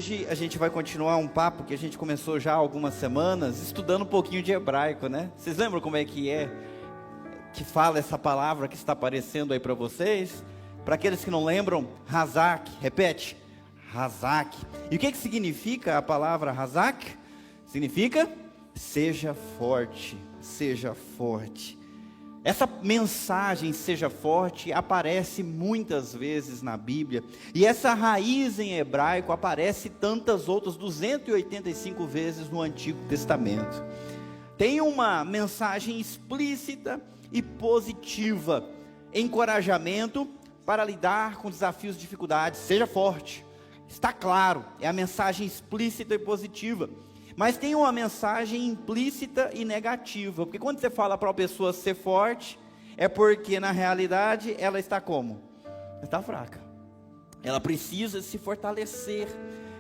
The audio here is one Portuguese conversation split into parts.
Hoje a gente vai continuar um papo que a gente começou já há algumas semanas, estudando um pouquinho de hebraico, né? Vocês lembram como é que fala essa palavra que está aparecendo aí para vocês? Para aqueles que não lembram, Hazak, repete, Hazak. E o que significa a palavra Hazak? Significa, seja forte, seja forte. Essa mensagem, seja forte, aparece muitas vezes na Bíblia, e essa raiz em hebraico aparece tantas outras, 285 vezes no Antigo Testamento. Tem uma mensagem explícita e positiva, encorajamento para lidar com desafios e dificuldades, seja forte, está claro, é a mensagem explícita e positiva. Mas tem uma mensagem implícita e negativa, porque quando você fala para uma pessoa ser forte, é porque na realidade ela está como? Ela está fraca, ela precisa se fortalecer.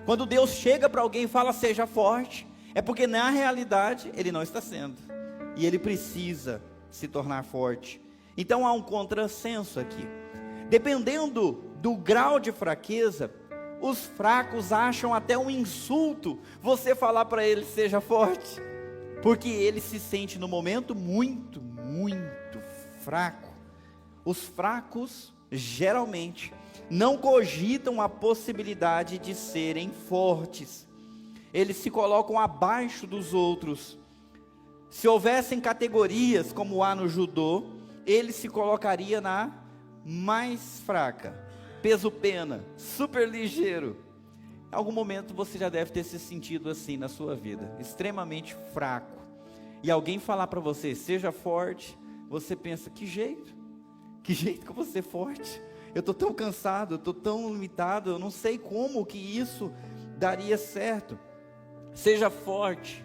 Quando Deus chega para alguém e fala seja forte, é porque na realidade ele não está sendo, e ele precisa se tornar forte. Então há um contrassenso aqui, dependendo do grau de fraqueza, os fracos acham até um insulto você falar para ele seja forte, porque ele se sente no momento muito fraco. Os fracos geralmente não cogitam a possibilidade de serem fortes, eles se colocam abaixo dos outros. Se houvessem categorias como há no judô, ele se colocaria na mais fraca, peso pena, super ligeiro. Em algum momento você já deve ter se sentido assim na sua vida, extremamente fraco, e alguém falar para você, seja forte, você pensa, que jeito que eu vou ser forte? Eu estou tão cansado, eu estou tão limitado, eu não sei como que isso daria certo. Seja forte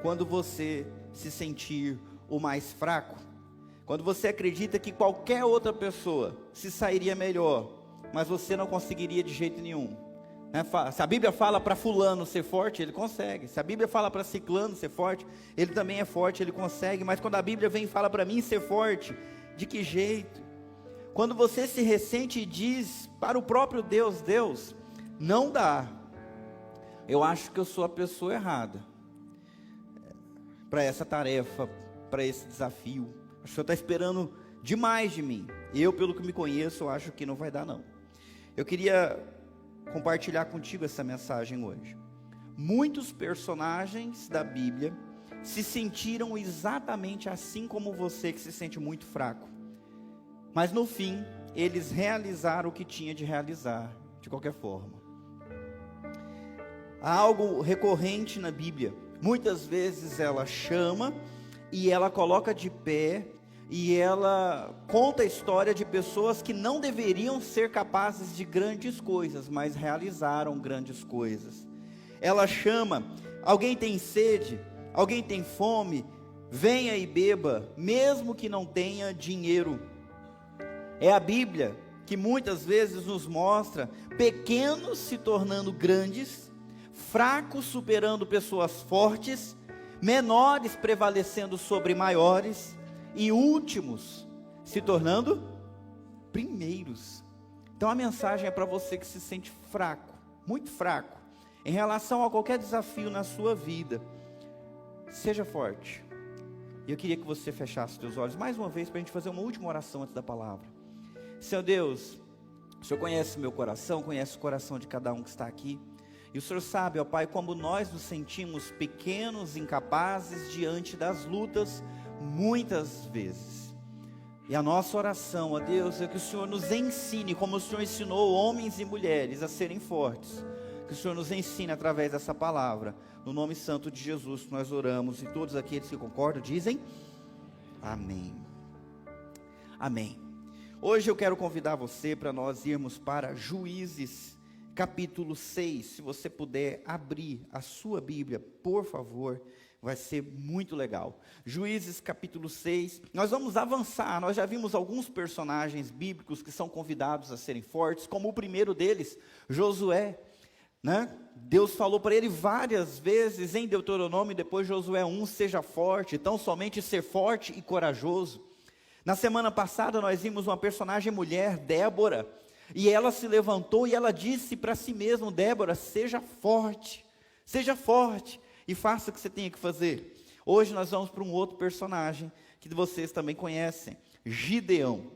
quando você se sentir o mais fraco, quando você acredita que qualquer outra pessoa se sairia melhor, mas você não conseguiria de jeito nenhum, né? Se a Bíblia fala para fulano ser forte, ele consegue. Se a Bíblia fala para ciclano ser forte, ele também é forte, ele consegue. Mas quando a Bíblia vem e fala para mim ser forte, de que jeito? Quando você se ressente e diz para o próprio Deus, Deus, não dá, eu acho que eu sou a pessoa errada para essa tarefa, para esse desafio, o Senhor está esperando demais de mim, eu pelo que me conheço, eu acho que não vai dar não. Eu queria compartilhar contigo essa mensagem hoje. Muitos personagens da Bíblia se sentiram exatamente assim como você que se sente muito fraco, mas no fim, eles realizaram o que tinha de realizar, de qualquer forma. Há algo recorrente na Bíblia, muitas vezes ela chama e ela coloca de pé, e ela conta a história de pessoas que não deveriam ser capazes de grandes coisas, mas realizaram grandes coisas. Ela chama, alguém tem sede, alguém tem fome, venha e beba, mesmo que não tenha dinheiro. É a Bíblia que muitas vezes nos mostra pequenos se tornando grandes, fracos superando pessoas fortes, menores prevalecendo sobre maiores, e últimos se tornando primeiros. Então a mensagem é para você que se sente fraco, muito fraco, em relação a qualquer desafio na sua vida. Seja forte. E eu queria que você fechasse os seus olhos mais uma vez, para a gente fazer uma última oração antes da palavra. Senhor Deus, o Senhor conhece o meu coração, conhece o coração de cada um que está aqui, e o Senhor sabe, ó Pai, como nós nos sentimos pequenos, incapazes diante das lutas, muitas vezes. E a nossa oração, ó Deus, é que o Senhor nos ensine, como o Senhor ensinou homens e mulheres a serem fortes, que o Senhor nos ensine através dessa palavra, no nome santo de Jesus nós oramos, e todos aqueles que concordam dizem, amém, amém. Hoje eu quero convidar você para nós irmos para Juízes, capítulo 6, se você puder abrir a sua Bíblia, por favor, vai ser muito legal. Juízes capítulo 6, nós vamos avançar, nós já vimos alguns personagens bíblicos que são convidados a serem fortes, como o primeiro deles, Josué, né? Deus falou para ele várias vezes em Deuteronômio, depois Josué 1, seja forte, tão somente ser forte e corajoso. Na semana passada nós vimos uma personagem mulher, Débora, E ela se levantou e ela disse para si mesma: Débora, seja forte e faça o que você tenha que fazer. Hoje nós vamos para um outro personagem que vocês também conhecem, Gideão,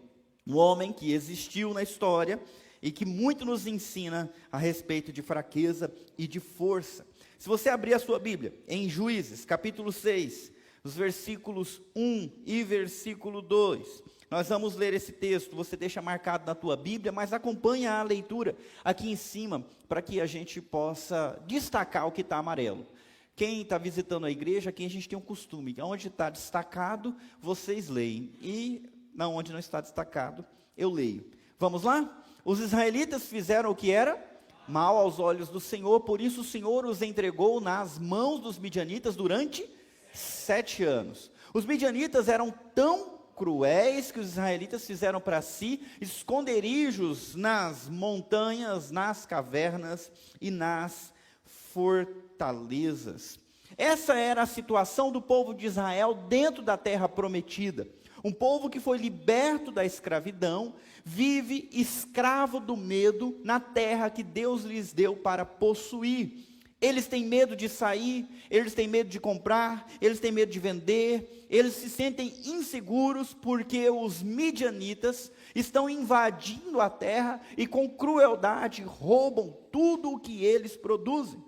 um homem que existiu na história e que muito nos ensina a respeito de fraqueza e de força. Se você abrir a sua Bíblia em Juízes, capítulo 6, os versículos 1 e versículo 2, nós vamos ler esse texto. Você deixa marcado na tua Bíblia, mas acompanha a leitura aqui em cima, para que a gente possa destacar o que está amarelo. Quem está visitando a igreja, aqui a gente tem um costume, onde está destacado, vocês leem, e onde não está destacado, eu leio. Vamos lá? Os israelitas fizeram o que era mal aos olhos do Senhor, por isso o Senhor os entregou nas mãos dos midianitas durante 7 anos. Os midianitas eram tão cruéis que os israelitas fizeram para si esconderijos nas montanhas, nas cavernas e nas fortalezas. Essa era a situação do povo de Israel dentro da terra prometida. Um povo que foi liberto da escravidão, vive escravo do medo na terra que Deus lhes deu para possuir. Eles têm medo de sair, eles têm medo de comprar, eles têm medo de vender, eles se sentem inseguros porque os midianitas estão invadindo a terra e com crueldade roubam tudo o que eles produzem.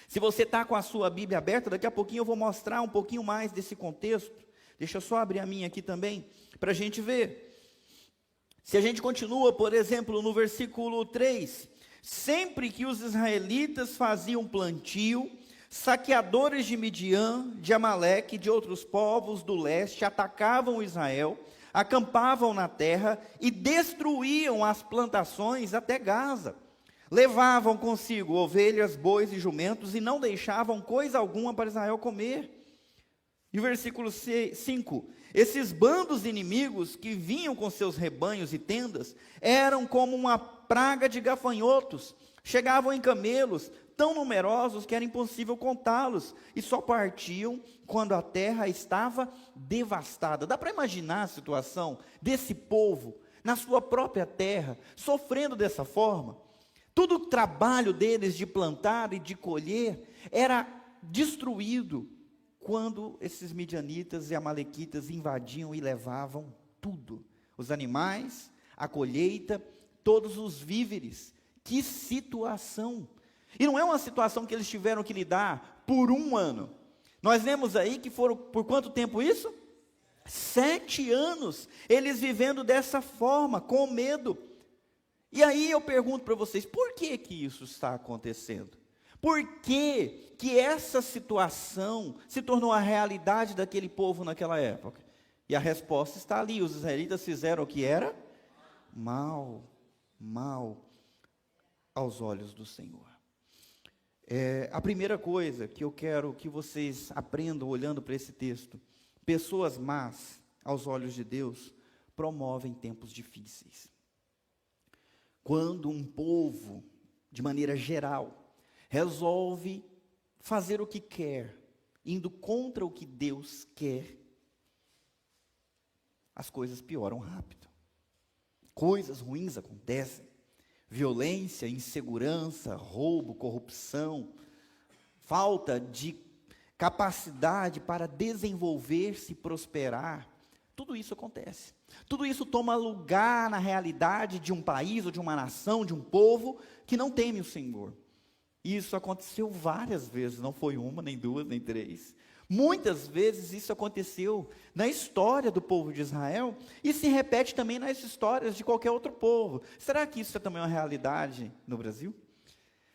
Se você está com a sua Bíblia aberta, daqui a pouquinho eu vou mostrar um pouquinho mais desse contexto. Deixa eu só abrir a minha aqui também, para a gente ver. Se a gente continua, por exemplo, no versículo 3, sempre que os israelitas faziam plantio, saqueadores de Midian, de Amaleque e de outros povos do leste atacavam Israel, acampavam na terra e destruíam as plantações até Gaza. Levavam consigo ovelhas, bois e jumentos e não deixavam coisa alguma para Israel comer. E o versículo 5, esses bandos inimigos que vinham com seus rebanhos e tendas, eram como uma praga de gafanhotos, chegavam em camelos, tão numerosos que era impossível contá-los, e só partiam quando a terra estava devastada. Dá para imaginar a situação desse povo, na sua própria terra, sofrendo dessa forma? Todo o trabalho deles de plantar e de colher, era destruído, quando esses midianitas e amalequitas invadiam e levavam tudo, os animais, a colheita, todos os víveres. Que situação! E não é uma situação que eles tiveram que lidar por 1 ano. Nós vemos aí que foram, por quanto tempo isso? 7 anos, eles vivendo dessa forma, com medo. E aí eu pergunto para vocês, por que que isso está acontecendo? Por que que essa situação se tornou a realidade daquele povo naquela época? E a resposta está ali: os israelitas fizeram o que era mal aos olhos do Senhor. A primeira coisa que eu quero que vocês aprendam olhando para esse texto: pessoas más aos olhos de Deus promovem tempos difíceis. Quando um povo, de maneira geral, resolve fazer o que quer, indo contra o que Deus quer, as coisas pioram rápido. Coisas ruins acontecem. Violência, insegurança, roubo, corrupção, falta de capacidade para desenvolver-se e prosperar. Tudo isso acontece. Tudo isso toma lugar na realidade de um país, ou de uma nação, de um povo que não teme o Senhor. Isso aconteceu várias vezes, não foi 1, nem 2, nem 3. Muitas vezes isso aconteceu na história do povo de Israel, e se repete também nas histórias de qualquer outro povo. Será que isso é também uma realidade no Brasil?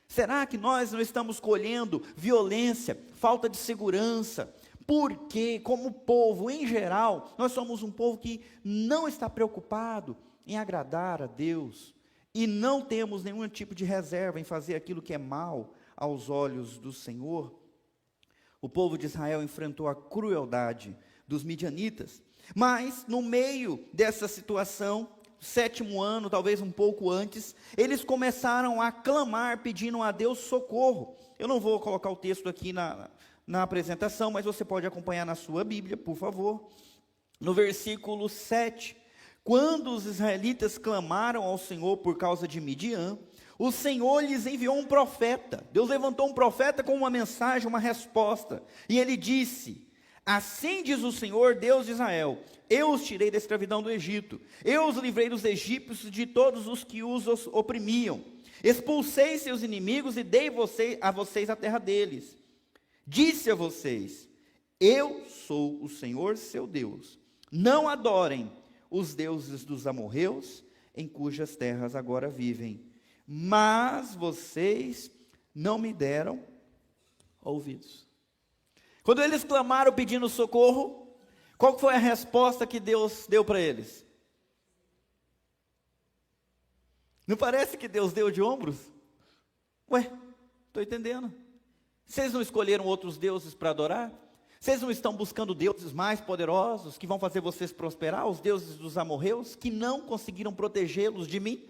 Será que nós não estamos colhendo violência, falta de segurança? Porque, como povo em geral, nós somos um povo que não está preocupado em agradar a Deus, e não temos nenhum tipo de reserva em fazer aquilo que é mal aos olhos do Senhor. O povo de Israel enfrentou a crueldade dos midianitas, mas no meio dessa situação, 7º ano, talvez um pouco antes, eles começaram a clamar, pedindo a Deus socorro. Eu não vou colocar o texto aqui na apresentação, mas você pode acompanhar na sua Bíblia, por favor. No versículo 7, Quando os israelitas clamaram ao Senhor por causa de Midian, o Senhor lhes enviou um profeta. Deus levantou um profeta com uma mensagem, uma resposta. E ele disse: assim diz o Senhor, Deus de Israel: eu os tirei da escravidão do Egito. Eu os livrei dos egípcios, de todos os que os oprimiam. Expulsei seus inimigos e dei a vocês a terra deles. Disse a vocês: eu sou o Senhor seu Deus. Não adorem os deuses dos amorreus, em cujas terras agora vivem. Mas vocês não me deram ouvidos. Quando eles clamaram pedindo socorro, qual foi a resposta que Deus deu para eles? Não parece que Deus deu de ombros? Ué, estou entendendo. Vocês não escolheram outros deuses para adorar? Vocês não estão buscando deuses mais poderosos, que vão fazer vocês prosperar? Os deuses dos amorreus, que não conseguiram protegê-los de mim?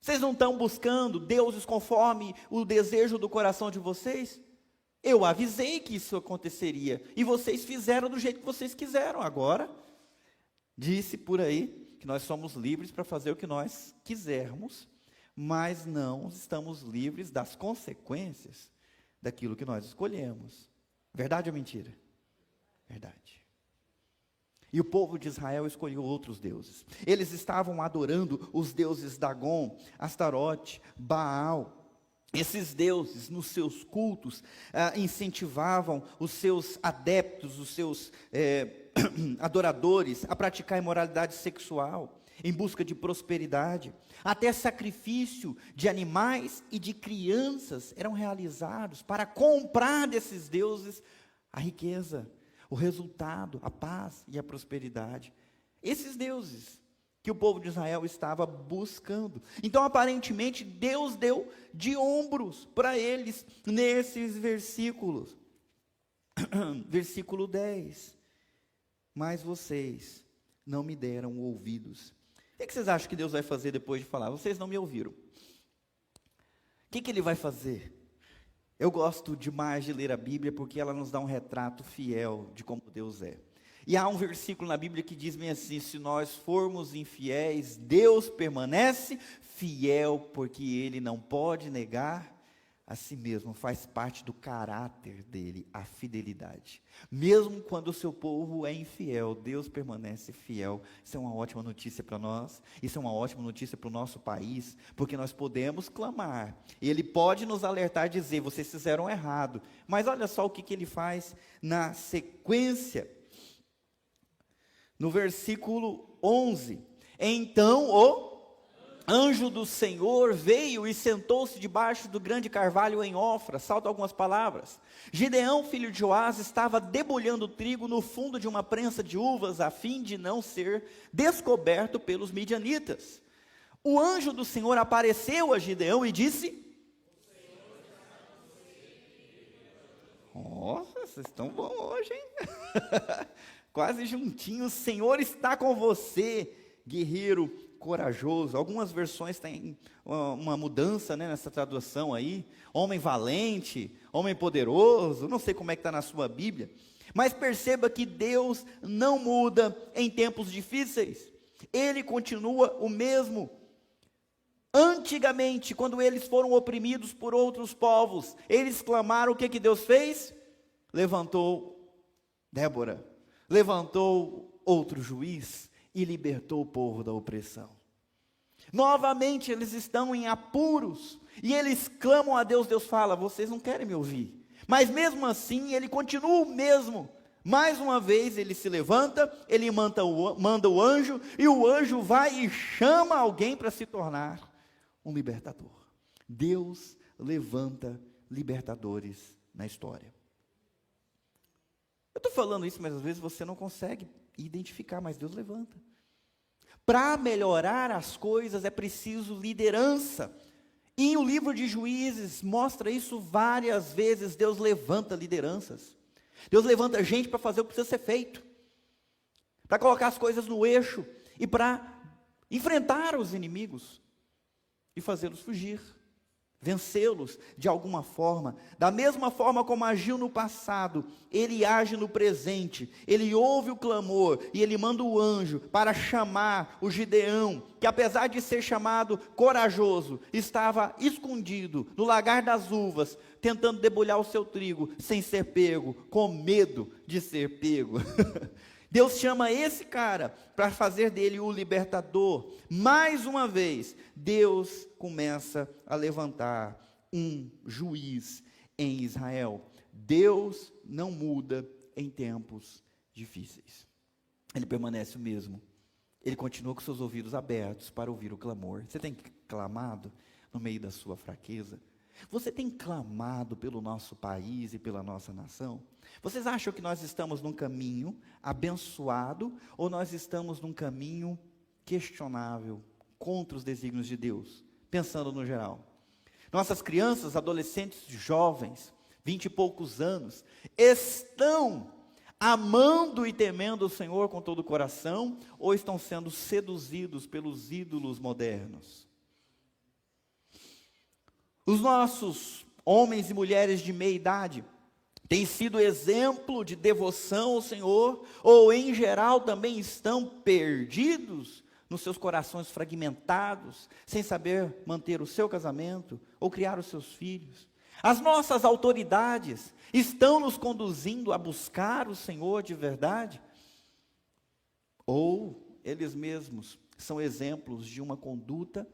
Vocês não estão buscando deuses conforme o desejo do coração de vocês? Eu avisei que isso aconteceria, e vocês fizeram do jeito que vocês quiseram. Agora, disse por aí que nós somos livres para fazer o que nós quisermos, mas não estamos livres das consequências daquilo que nós escolhemos. Verdade ou mentira? Verdade. E o povo de Israel escolheu outros deuses. Eles estavam adorando os deuses Dagon, Astarote, Baal. Esses deuses, nos seus cultos, incentivavam os seus adeptos, os seus adoradores a praticar imoralidade sexual, em busca de prosperidade. Até sacrifício de animais e de crianças eram realizados para comprar desses deuses a riqueza, o resultado, a paz e a prosperidade. Esses deuses que o povo de Israel estava buscando. Então, aparentemente, Deus deu de ombros para eles nesses versículos. Versículo 10. Mas vocês não me deram ouvidos. O que vocês acham que Deus vai fazer depois de falar? Vocês não me ouviram. O que Ele vai fazer? Eu gosto demais de ler a Bíblia porque ela nos dá um retrato fiel de como Deus é. E há um versículo na Bíblia que diz bem assim: se nós formos infiéis, Deus permanece fiel, porque Ele não pode negar a si mesmo. Faz parte do caráter dele, a fidelidade. Mesmo quando o seu povo é infiel, Deus permanece fiel. Isso é uma ótima notícia para nós. Isso é uma ótima notícia para o nosso país, porque nós podemos clamar. E Ele pode nos alertar e dizer: vocês fizeram errado. Mas olha só o que Ele faz na sequência. No versículo 11, então o anjo do Senhor veio e sentou-se debaixo do grande carvalho em Ofra. Salta algumas palavras. Gideão, filho de Joás, estava debulhando trigo no fundo de uma prensa de uvas, a fim de não ser descoberto pelos midianitas. O anjo do Senhor apareceu a Gideão e disse: nossa, vocês estão bons hoje, hein? Quase juntinhos. O Senhor está com você, guerreiro corajoso. Algumas versões têm uma mudança, né, nessa tradução aí. Homem valente, homem poderoso. Não sei como é que está na sua Bíblia. Mas perceba que Deus não muda em tempos difíceis. Ele continua o mesmo. Antigamente, quando eles foram oprimidos por outros povos, eles clamaram, o que Deus fez? Levantou Débora. Levantou outro juiz e libertou o povo da opressão. Novamente eles estão em apuros e eles clamam a Deus. Deus fala: vocês não querem me ouvir. Mas mesmo assim Ele continua o mesmo. Mais uma vez Ele se levanta, Ele manda o anjo, e o anjo vai e chama alguém para se tornar um libertador. Deus levanta libertadores na história. Eu estou falando isso, mas às vezes você não consegue identificar, mas Deus levanta. Para melhorar as coisas é preciso liderança. E o livro de Juízes mostra isso várias vezes. Deus levanta lideranças. Deus levanta gente para fazer o que precisa ser feito. Para colocar as coisas no eixo e para enfrentar os inimigos e fazê-los fugir. vencê-los de alguma forma. Da mesma forma como agiu no passado, ele age no presente. Ele ouve o clamor e ele manda o anjo para chamar o Gideão, que apesar de ser chamado corajoso, estava escondido no lagar das uvas, tentando debulhar o seu trigo, sem ser pego, com medo de ser pego. Deus chama esse cara para fazer dele o libertador. Mais uma vez, Deus começa a levantar um juiz em Israel. Deus não muda em tempos difíceis. Ele permanece o mesmo. Ele continua com seus ouvidos abertos para ouvir o clamor. Você tem clamado no meio da sua fraqueza? Você tem clamado pelo nosso país e pela nossa nação? Vocês acham que nós estamos num caminho abençoado ou nós estamos num caminho questionável, contra os desígnios de Deus? Pensando no geral. Nossas crianças, adolescentes, jovens, 20 e poucos anos, estão amando e temendo o Senhor com todo o coração ou estão sendo seduzidos pelos ídolos modernos? Os nossos homens e mulheres de meia idade têm sido exemplo de devoção ao Senhor, ou em geral também estão perdidos nos seus corações fragmentados, sem saber manter o seu casamento ou criar os seus filhos? As nossas autoridades estão nos conduzindo a buscar o Senhor de verdade? Ou eles mesmos são exemplos de uma conduta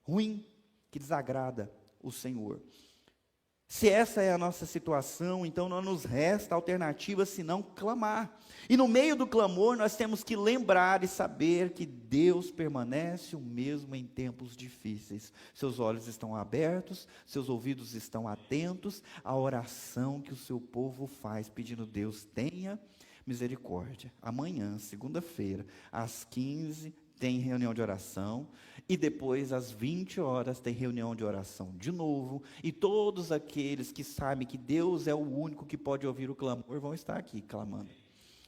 ruim que desagrada o Senhor? Se essa é a nossa situação, então não nos resta alternativa senão clamar. E no meio do clamor nós temos que lembrar e saber que Deus permanece o mesmo em tempos difíceis. Seus olhos estão abertos, seus ouvidos estão atentos à oração que o seu povo faz, pedindo: Deus, tenha misericórdia. Amanhã, segunda-feira, às 15h, tem reunião de oração, e depois às 20 horas tem reunião de oração de novo, e todos aqueles que sabem que Deus é o único que pode ouvir o clamor, vão estar aqui clamando,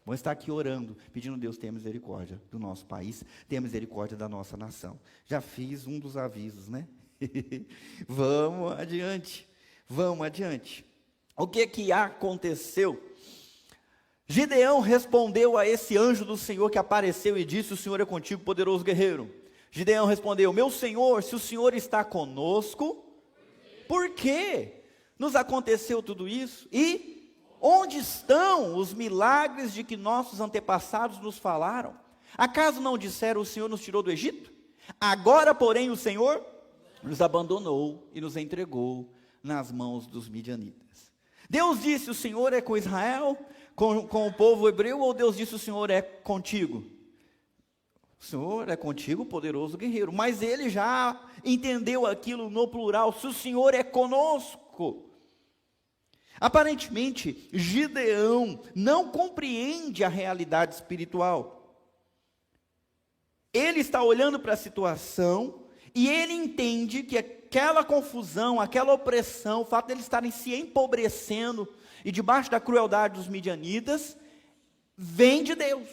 vão estar aqui orando, pedindo: Deus, tenha misericórdia do nosso país, tenha misericórdia da nossa nação. Já fiz um dos avisos, né? Vamos adiante, vamos adiante. O que aconteceu? Gideão respondeu a esse anjo do Senhor que apareceu e disse: o Senhor é contigo, poderoso guerreiro. Gideão respondeu: meu Senhor, se o Senhor está conosco, por que nos aconteceu tudo isso? E onde estão os milagres de que nossos antepassados nos falaram? Acaso não disseram: o Senhor nos tirou do Egito? Agora, porém, o Senhor nos abandonou e nos entregou nas mãos dos midianitas. Deus disse: o Senhor é com Israel, com o povo hebreu, ou Deus disse: o Senhor é contigo? O Senhor é contigo, poderoso guerreiro. Mas ele já entendeu aquilo no plural: se o Senhor é conosco. Aparentemente, Gideão não compreende a realidade espiritual. Ele está olhando para a situação e ele entende que aquela confusão, aquela opressão, o fato de eles estarem se empobrecendo e debaixo da crueldade dos midianitas, vem de Deus,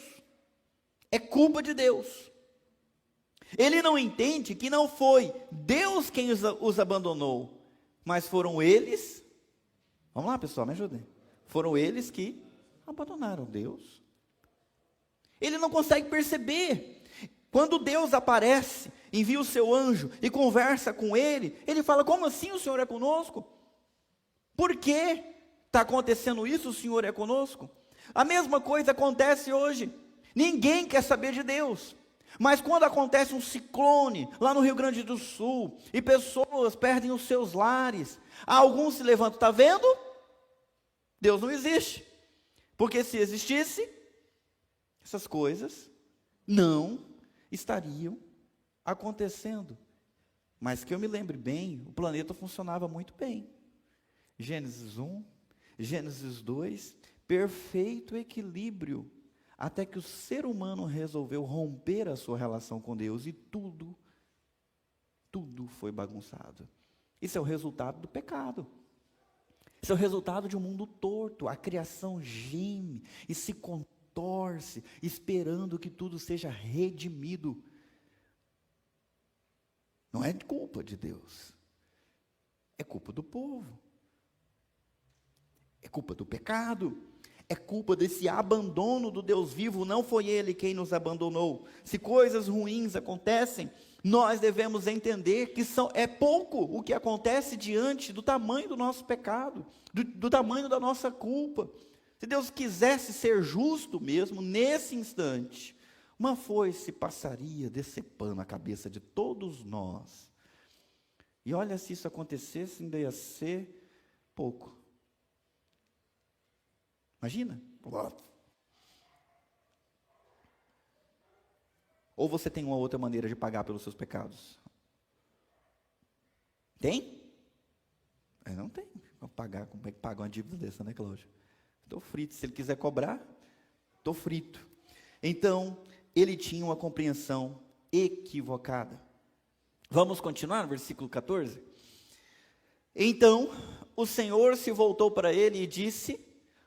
é culpa de Deus. Ele não entende que não foi Deus quem os abandonou, mas foram eles. Vamos lá, pessoal, me ajudem. Foram eles que abandonaram Deus. Ele não consegue perceber. Quando Deus aparece, envia o seu anjo e conversa com ele, ele fala: como assim o Senhor é conosco? Por quê? Está acontecendo isso, o Senhor é conosco? A mesma coisa acontece hoje. Ninguém quer saber de Deus. Mas quando acontece um ciclone lá no Rio Grande do Sul, e pessoas perdem os seus lares, alguns se levantam: está vendo? Deus não existe. Porque se existisse, essas coisas não estariam acontecendo. Mas que eu me lembre bem, o planeta funcionava muito bem. Gênesis 1, Gênesis 2, perfeito equilíbrio, até que o ser humano resolveu romper a sua relação com Deus e tudo foi bagunçado. Isso é o resultado do pecado. Isso é o resultado de um mundo torto. A criação geme e se contorce, esperando que tudo seja redimido. Não é culpa de Deus. É culpa do povo. É culpa do pecado. É culpa desse abandono do Deus vivo. Não foi Ele quem nos abandonou. Se coisas ruins acontecem, nós devemos entender que é pouco o que acontece diante do tamanho do nosso pecado, do tamanho da nossa culpa. Se Deus quisesse ser justo mesmo, nesse instante, uma foice passaria decepando a cabeça de todos nós. E olha, se isso acontecesse, ainda ia ser pouco. Imagina. Ou você tem uma outra maneira de pagar pelos seus pecados? Tem? Não tem. Vou pagar, como é que paga uma dívida dessa, né, Cláudio? Estou frito. Se ele quiser cobrar, estou frito. Então, ele tinha uma compreensão equivocada. Vamos continuar no versículo 14? Então, o Senhor se voltou para ele e disse: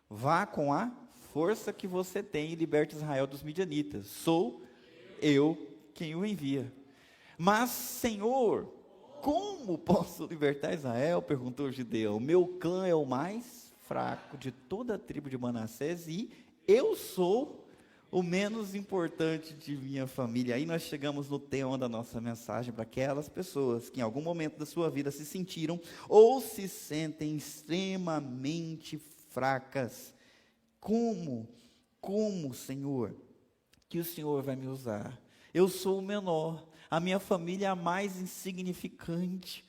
vá com a força que você tem e liberte Israel dos midianitas. Sou eu quem o envia. Mas, Senhor, como posso libertar Israel? Perguntou Gideão. Meu clã é o mais fraco de toda a tribo de Manassés e eu sou o menos importante de minha família. Aí nós chegamos no tema da nossa mensagem para aquelas pessoas que em algum momento da sua vida se sentiram ou se sentem extremamente fracas. Como, Senhor, que o Senhor vai me usar? Eu sou o menor, a minha família é a mais insignificante.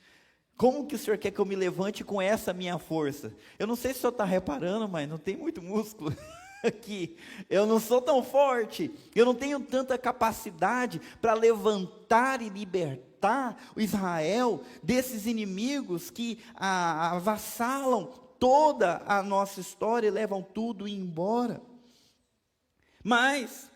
Como que o Senhor quer que eu me levante com essa minha força? Eu não sei se o Senhor está reparando, mas não tem muito músculo aqui. Eu não sou tão forte, eu não tenho tanta capacidade para levantar e libertar o Israel desses inimigos que avassalam toda a nossa história e levam tudo embora. Mas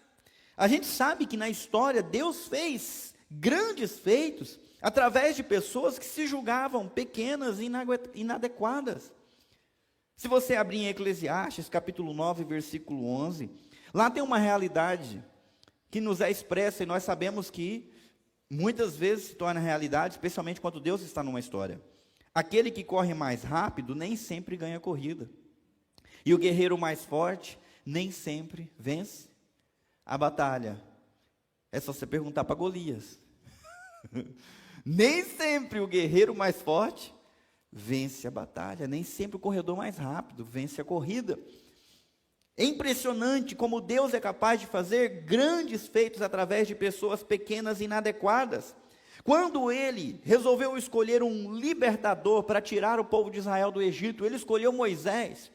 a gente sabe que na história Deus fez grandes feitos através de pessoas que se julgavam pequenas e inadequadas. Se você abrir em Eclesiastes, capítulo 9, versículo 11, lá tem uma realidade que nos é expressa e nós sabemos que muitas vezes se torna realidade, especialmente quando Deus está numa história. Aquele que corre mais rápido nem sempre ganha corrida. E o guerreiro mais forte nem sempre vence a batalha. É só você perguntar para Golias. Nem sempre o guerreiro mais forte vence a batalha, nem sempre o corredor mais rápido vence a corrida. É impressionante como Deus é capaz de fazer grandes feitos através de pessoas pequenas e inadequadas. Quando ele resolveu escolher um libertador para tirar o povo de Israel do Egito, ele escolheu Moisés.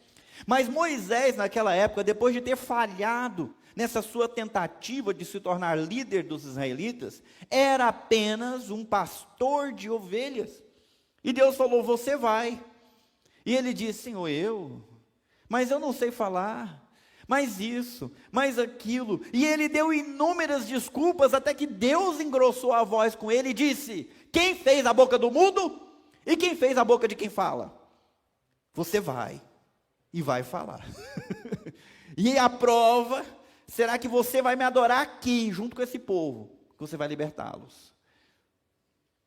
Mas Moisés, naquela época, depois de ter falhado nessa sua tentativa de se tornar líder dos israelitas, era apenas um pastor de ovelhas. E Deus falou: você vai. E ele disse: Senhor, mas eu não sei falar, mas isso, mas aquilo. E ele deu inúmeras desculpas, até que Deus engrossou a voz com ele e disse: quem fez a boca do mudo? E quem fez a boca de quem fala? Você vai e vai falar. E a prova será que você vai me adorar aqui, junto com esse povo, que você vai libertá-los.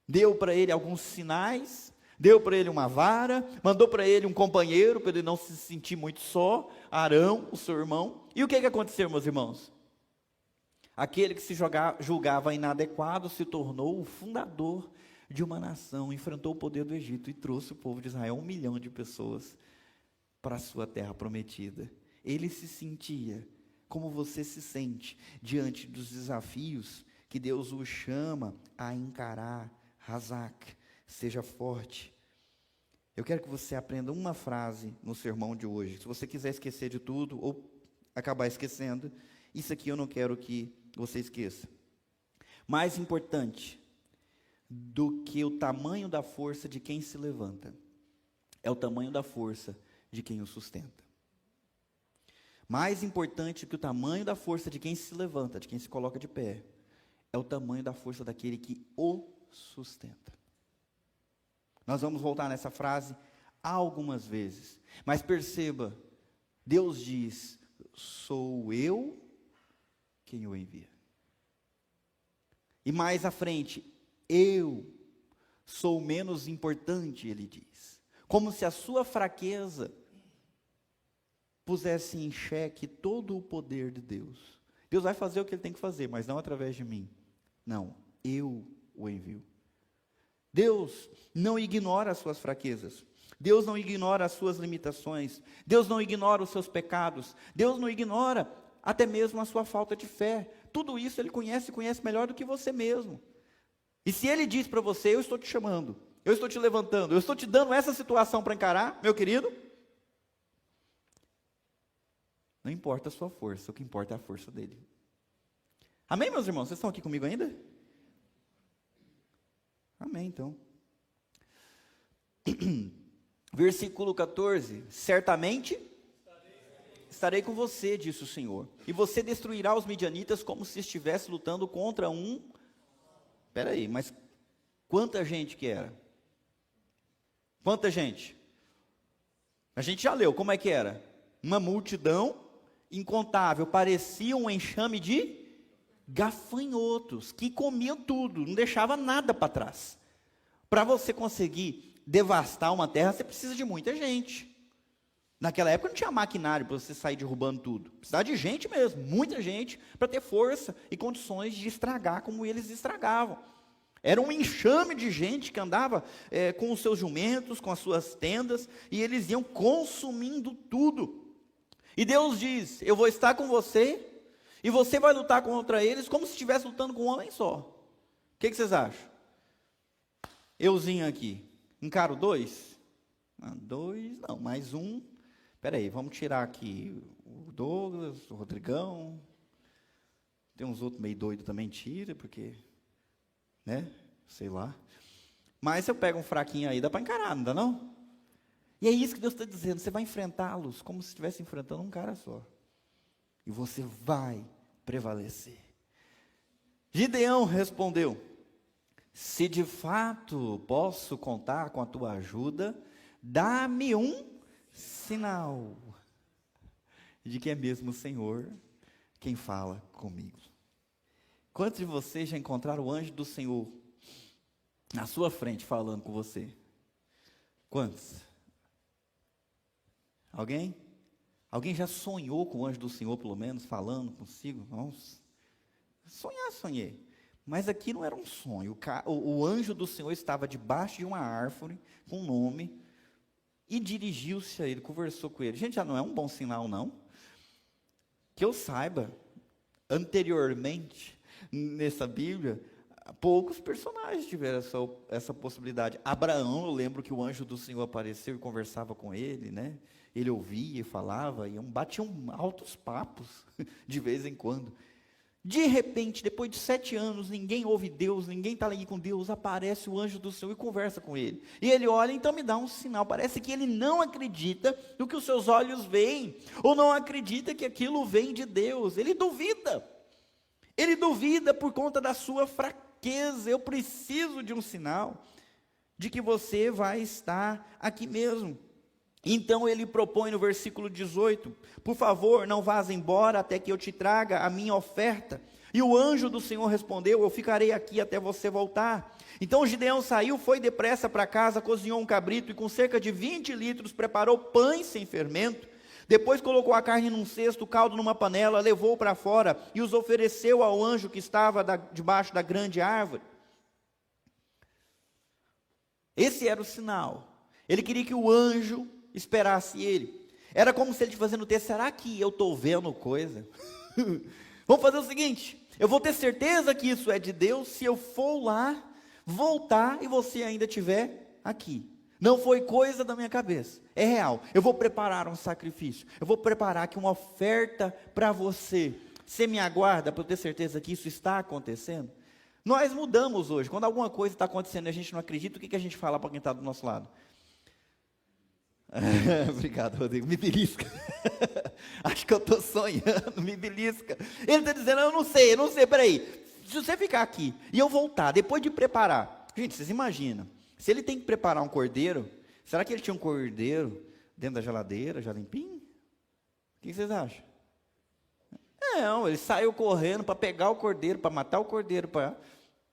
Deu para ele alguns sinais, deu para ele uma vara, mandou para ele um companheiro, para ele não se sentir muito só, Arão, o seu irmão. E o que aconteceu, meus irmãos? Aquele que se julgava inadequado se tornou o fundador de uma nação, enfrentou o poder do Egito e trouxe o povo de Israel, 1 milhão de pessoas, para a sua terra prometida. Ele se sentia como você se sente diante dos desafios que Deus o chama a encarar. Hazak, seja forte. Eu quero que você aprenda uma frase no sermão de hoje. Se você quiser esquecer de tudo ou acabar esquecendo, isso aqui eu não quero que você esqueça. Mais importante do que o tamanho da força de quem se levanta, é o tamanho da força de quem o sustenta. Mais importante que o tamanho da força de quem se levanta, de quem se coloca de pé, é o tamanho da força daquele que o sustenta. Nós vamos voltar nessa frase algumas vezes, mas perceba, Deus diz: sou eu quem o envia. E mais à frente, eu Sou menos importante, ele diz. Como se a sua fraqueza pusesse em xeque todo o poder de Deus. Deus vai fazer o que ele tem que fazer, mas não através de mim. Não, eu o envio. Deus não ignora as suas fraquezas. Deus não ignora as suas limitações. Deus não ignora os seus pecados. Deus não ignora até mesmo a sua falta de fé. Tudo isso ele conhece melhor do que você mesmo. E se ele diz para você, eu estou te chamando, eu estou te levantando, eu estou te dando essa situação para encarar, meu querido, não importa a sua força, o que importa é a força dele. Amém, meus irmãos? Vocês estão aqui comigo ainda? Amém, então. Versículo 14, certamente estarei com você, disse o Senhor, e você destruirá os midianitas como se estivesse lutando contra um... Espera aí, mas quanta gente que era? Quanta gente? A gente já leu, como é que era? Uma multidão incontável, parecia um enxame de gafanhotos, que comiam tudo, não deixava nada para trás. Para você conseguir devastar uma terra, você precisa de muita gente. Naquela época não tinha maquinário para você sair derrubando tudo. Precisava de gente mesmo, muita gente, para ter força e condições de estragar como eles estragavam. Era um enxame de gente que andava com os seus jumentos, com as suas tendas, e eles iam consumindo tudo. E Deus diz, eu vou estar com você, e você vai lutar contra eles como se estivesse lutando com um homem só. O que vocês acham? Euzinho aqui, encaro dois? Dois, não, mais um. Espera aí, vamos tirar aqui o Douglas, o Rodrigão. Tem uns outros meio doidos também, tira, porque, né, sei lá. Mas se eu pego um fraquinho aí, dá para encarar, não dá não? E é isso que Deus está dizendo, você vai enfrentá-los como se estivesse enfrentando um cara só. E você vai prevalecer. Gideão respondeu, se de fato posso contar com a tua ajuda, dá-me um sinal de que é mesmo o Senhor quem fala comigo. Quantos de vocês já encontraram o anjo do Senhor na sua frente falando com você? Quantos? Alguém? Alguém já sonhou com o anjo do Senhor, pelo menos, falando consigo? Nossa, sonhei. Mas aqui não era um sonho. O anjo do Senhor estava debaixo de uma árvore, com um nome, e dirigiu-se a ele, conversou com ele. Gente, já não é um bom sinal, não? Que eu saiba, anteriormente, nessa Bíblia, poucos personagens tiveram essa possibilidade. Abraão, eu lembro que o anjo do Senhor apareceu e conversava com ele, né? Ele ouvia e falava, e batiam altos papos, de vez em quando. De repente, depois de 7 anos, ninguém ouve Deus, ninguém está ali com Deus, aparece o anjo do Senhor e conversa com ele. E ele olha, então me dá um sinal. Parece que ele não acredita no que os seus olhos veem, ou não acredita que aquilo vem de Deus. Ele duvida. Ele duvida por conta da sua fraqueza. Eu preciso de um sinal de que você vai estar aqui mesmo. Então ele propõe no versículo 18, por favor, não vás embora até que eu te traga a minha oferta. E o anjo do Senhor respondeu, eu ficarei aqui até você voltar. Então Gideão saiu, foi depressa para casa, cozinhou um cabrito e com cerca de 20 litros preparou pães sem fermento. Depois colocou a carne num cesto, o caldo numa panela, levou para fora e os ofereceu ao anjo que estava debaixo da grande árvore. Esse era o sinal. Ele queria que o anjo esperasse ele. Era como se ele estivesse fazendo o texto, será que eu estou vendo coisa? Vamos fazer o seguinte, eu vou ter certeza que isso é de Deus, se eu for lá, voltar e você ainda estiver aqui. Não foi coisa da minha cabeça, é real. Eu vou preparar um sacrifício, eu vou preparar aqui uma oferta para você. Você me aguarda para eu ter certeza que isso está acontecendo? Nós mudamos hoje, quando alguma coisa está acontecendo e a gente não acredita, o que a gente fala para quem está do nosso lado? Obrigado, Rodrigo, me belisca. Acho que eu estou sonhando, me belisca. Ele está dizendo, eu não sei, peraí. Se você ficar aqui e eu voltar, depois de preparar, gente, vocês imaginam, se ele tem que preparar um cordeiro, será que ele tinha um cordeiro dentro da geladeira, já limpinho? O que vocês acham? Não, ele saiu correndo para pegar o cordeiro, para matar o cordeiro, para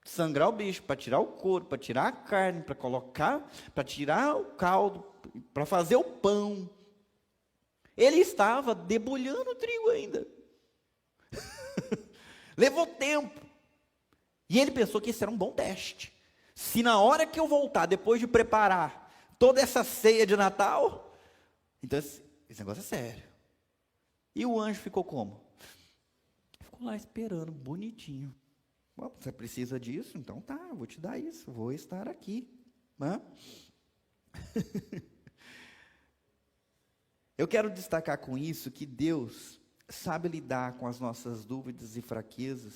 sangrar o bicho, para tirar o couro, para tirar a carne, para colocar, para tirar o caldo, para fazer o pão. Ele estava debulhando o trigo ainda. Levou tempo. E ele pensou que esse era um bom teste. Se na hora que eu voltar, depois de preparar toda essa ceia de Natal, então esse negócio é sério. E o anjo ficou como? Ficou lá esperando, bonitinho. Bom, você precisa disso? Então tá, eu vou te dar isso, vou estar aqui. Eu quero destacar com isso que Deus sabe lidar com as nossas dúvidas e fraquezas,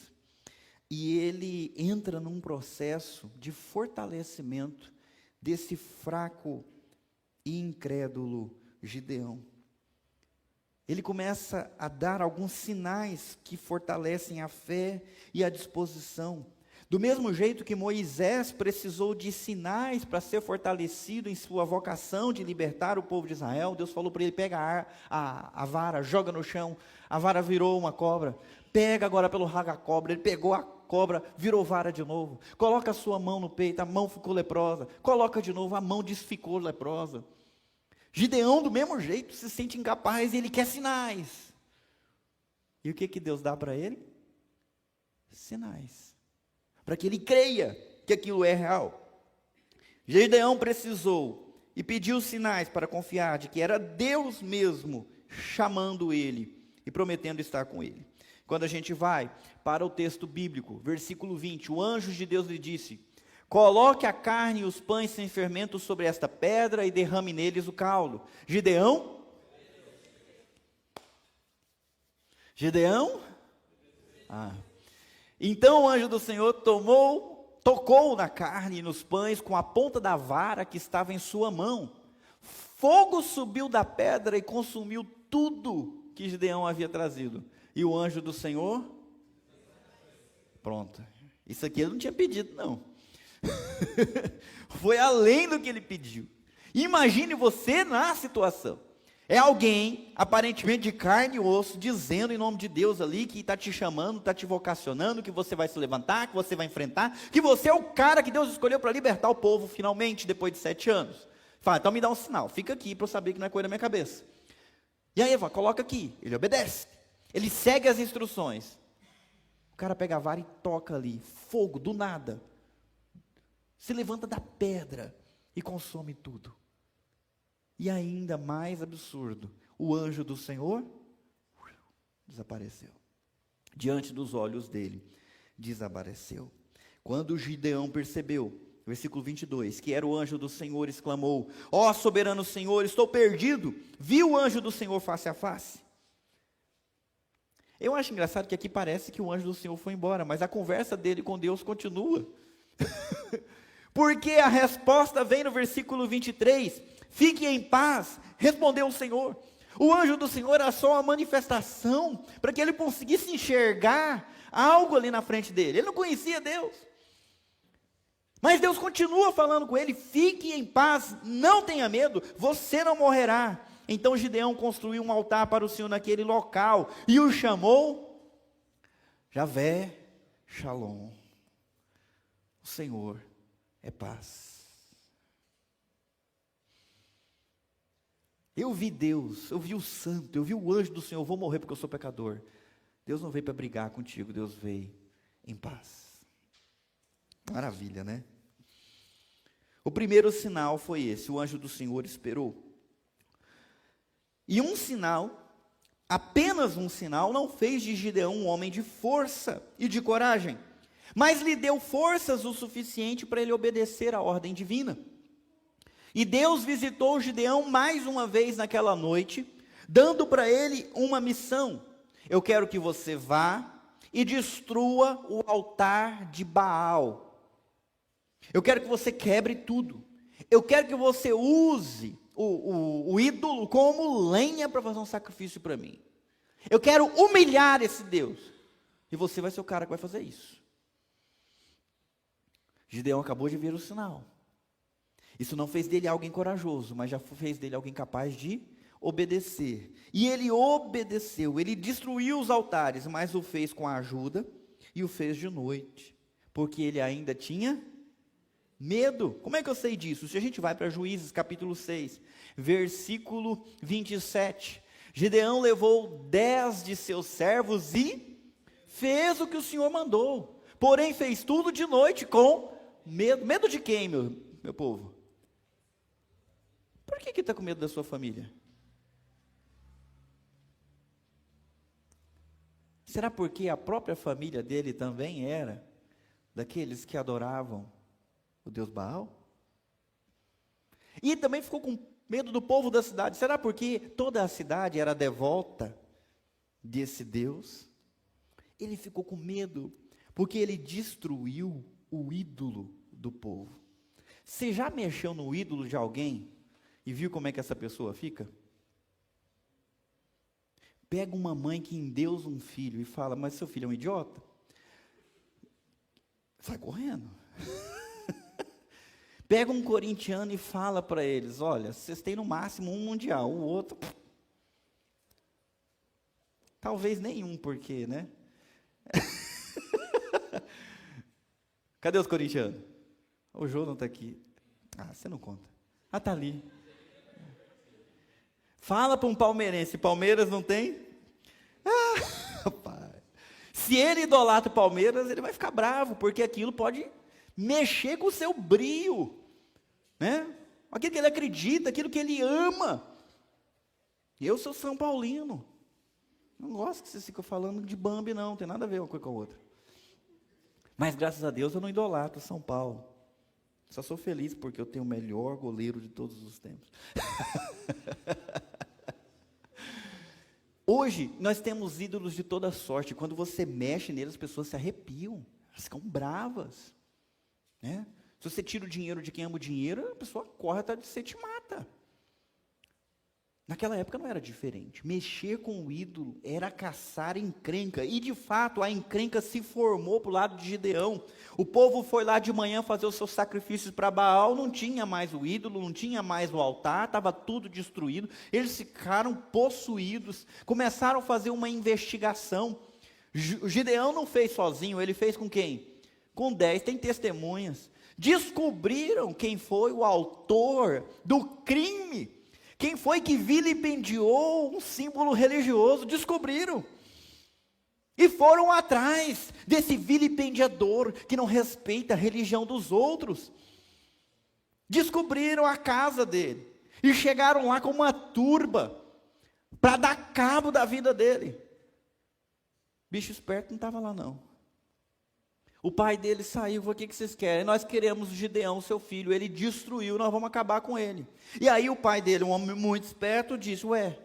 e Ele entra num processo de fortalecimento desse fraco e incrédulo Gideão. Ele começa a dar alguns sinais que fortalecem a fé e a disposição. Do mesmo jeito que Moisés precisou de sinais para ser fortalecido em sua vocação de libertar o povo de Israel, Deus falou para ele: pega a vara, joga no chão, a vara virou uma cobra, pega agora pelo rabo a cobra. Ele pegou a cobra, virou vara de novo, coloca a sua mão no peito, a mão ficou leprosa, coloca de novo, a mão desficou leprosa. Gideão, do mesmo jeito, se sente incapaz e ele quer sinais. E o que Deus dá para ele? Sinais. Para que ele creia que aquilo é real. Gideão precisou e pediu sinais para confiar de que era Deus mesmo chamando ele e prometendo estar com ele. Quando a gente vai para o texto bíblico, versículo 20, o anjo de Deus lhe disse: coloque a carne e os pães sem fermento sobre esta pedra e derrame neles o caldo. Gideão? Então o anjo do Senhor tocou na carne e nos pães com a ponta da vara que estava em sua mão. Fogo subiu da pedra e consumiu tudo que Gideão havia trazido. E o anjo do Senhor? Pronto. Isso aqui ele não tinha pedido, não. Foi além do que ele pediu. Imagine você na situação. É alguém, aparentemente de carne e osso, dizendo em nome de Deus ali, que está te chamando, está te vocacionando, que você vai se levantar, que você vai enfrentar, que você é o cara que Deus escolheu para libertar o povo, finalmente, depois de 7 anos. Fala, então me dá um sinal, fica aqui para eu saber que não é coisa da minha cabeça. E aí, Eva, coloca aqui. Ele obedece, ele segue as instruções. O cara pega a vara e toca ali, fogo, do nada. Se levanta da pedra e consome tudo. E ainda mais absurdo, o anjo do Senhor desapareceu. Diante dos olhos dele, desapareceu. Quando Gideão percebeu, versículo 22, que era o anjo do Senhor, exclamou: ó soberano Senhor, estou perdido. Vi o anjo do Senhor face a face. Eu acho engraçado que aqui parece que o anjo do Senhor foi embora, mas a conversa dele com Deus continua. Porque a resposta vem no versículo 23, fique em paz, respondeu o Senhor. O anjo do Senhor era só uma manifestação, para que ele conseguisse enxergar algo ali na frente dele. Ele não conhecia Deus. Mas Deus continua falando com ele: fique em paz, não tenha medo, você não morrerá. Então Gideão construiu um altar para o Senhor naquele local, e o chamou Javé Shalom. O Senhor é paz. Eu vi Deus, eu vi o santo, eu vi o anjo do Senhor. Eu vou morrer porque eu sou pecador. Deus não veio para brigar contigo, Deus veio em paz. Maravilha, né? O primeiro sinal foi esse: o anjo do Senhor esperou. E um sinal, apenas um sinal, não fez de Gideão um homem de força e de coragem, mas lhe deu forças o suficiente para ele obedecer à ordem divina. E Deus visitou Gideão mais uma vez naquela noite, dando para ele uma missão: eu quero que você vá e destrua o altar de Baal. Eu quero que você quebre tudo. Eu quero que você use o ídolo como lenha para fazer um sacrifício para mim. Eu quero humilhar esse Deus. E você vai ser o cara que vai fazer isso. Gideão acabou de ver o sinal. Isso não fez dele alguém corajoso, mas já fez dele alguém capaz de obedecer. E ele obedeceu, ele destruiu os altares, mas o fez com a ajuda e o fez de noite. Porque ele ainda tinha medo. Como é que eu sei disso? Se a gente vai para Juízes capítulo 6, versículo 27. Gideão levou 10 de seus servos e fez o que o Senhor mandou. Porém fez tudo de noite com medo. Medo de quem, meu povo? Por que está com medo da sua família? Será porque a própria família dele também era daqueles que adoravam o Deus Baal? E também ficou com medo do povo da cidade. Será porque toda a cidade era devota desse Deus? Ele ficou com medo porque ele destruiu o ídolo do povo. Você já mexeu no ídolo de alguém e viu como é que essa pessoa fica? Pega uma mãe que endeusa um filho e fala, mas seu filho é um idiota? Sai correndo. Pega um corintiano e fala para eles, olha, vocês têm no máximo um mundial, o outro, talvez nenhum, porque, né? Cadê os corintianos? O Jô não está aqui. Ah, você não conta. Ah, está ali. Fala para um palmeirense, Palmeiras não tem? Ah, pai. Se ele idolatra o Palmeiras, ele vai ficar bravo, porque aquilo pode mexer com o seu brio, né? Aquilo que ele acredita, aquilo que ele ama. Eu sou São Paulino. Não gosto que vocês ficam falando de Bambi, não tem nada a ver uma coisa com a outra. Mas graças a Deus eu não idolatro São Paulo. Só sou feliz porque eu tenho o melhor goleiro de todos os tempos. Hoje nós temos ídolos de toda sorte. Quando você mexe neles, as pessoas se arrepiam, elas ficam bravas, né? Se você tira o dinheiro de quem ama o dinheiro, a pessoa corre atrás de você e te mata. Naquela época não era diferente. Mexer com o ídolo era caçar encrenca. E de fato a encrenca se formou para o lado de Gideão. O povo foi lá de manhã fazer os seus sacrifícios para Baal, não tinha mais o ídolo, não tinha mais o altar, estava tudo destruído. Eles ficaram possuídos, começaram a fazer uma investigação. Gideão não fez sozinho, ele fez com quem? Com 10, tem testemunhas. Descobriram quem foi o autor do crime. Quem foi que vilipendiou um símbolo religioso? Descobriram. E foram atrás desse vilipendiador que não respeita a religião dos outros. Descobriram a casa dele. E chegaram lá com uma turba para dar cabo da vida dele. Bicho esperto não estava lá não. O pai dele saiu, falou, o que vocês querem? Nós queremos o Gideão, seu filho, ele destruiu, nós vamos acabar com ele. E aí o pai dele, um homem muito esperto, disse, ué,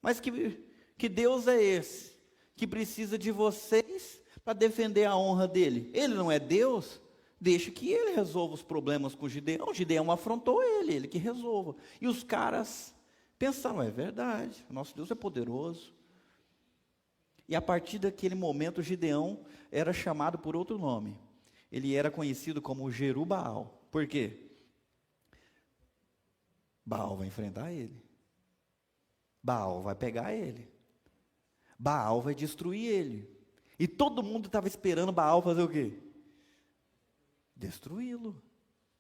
mas que Deus é esse, que precisa de vocês para defender a honra dele? Ele não é Deus? Deixa que ele resolva os problemas com o Gideão afrontou ele que resolva. E os caras pensaram, é verdade, nosso Deus é poderoso. E a partir daquele momento, Gideão era chamado por outro nome. Ele era conhecido como Jerubaal. Por quê? Baal vai enfrentar ele. Baal vai pegar ele. Baal vai destruir ele. E todo mundo estava esperando Baal fazer o quê? Destruí-lo.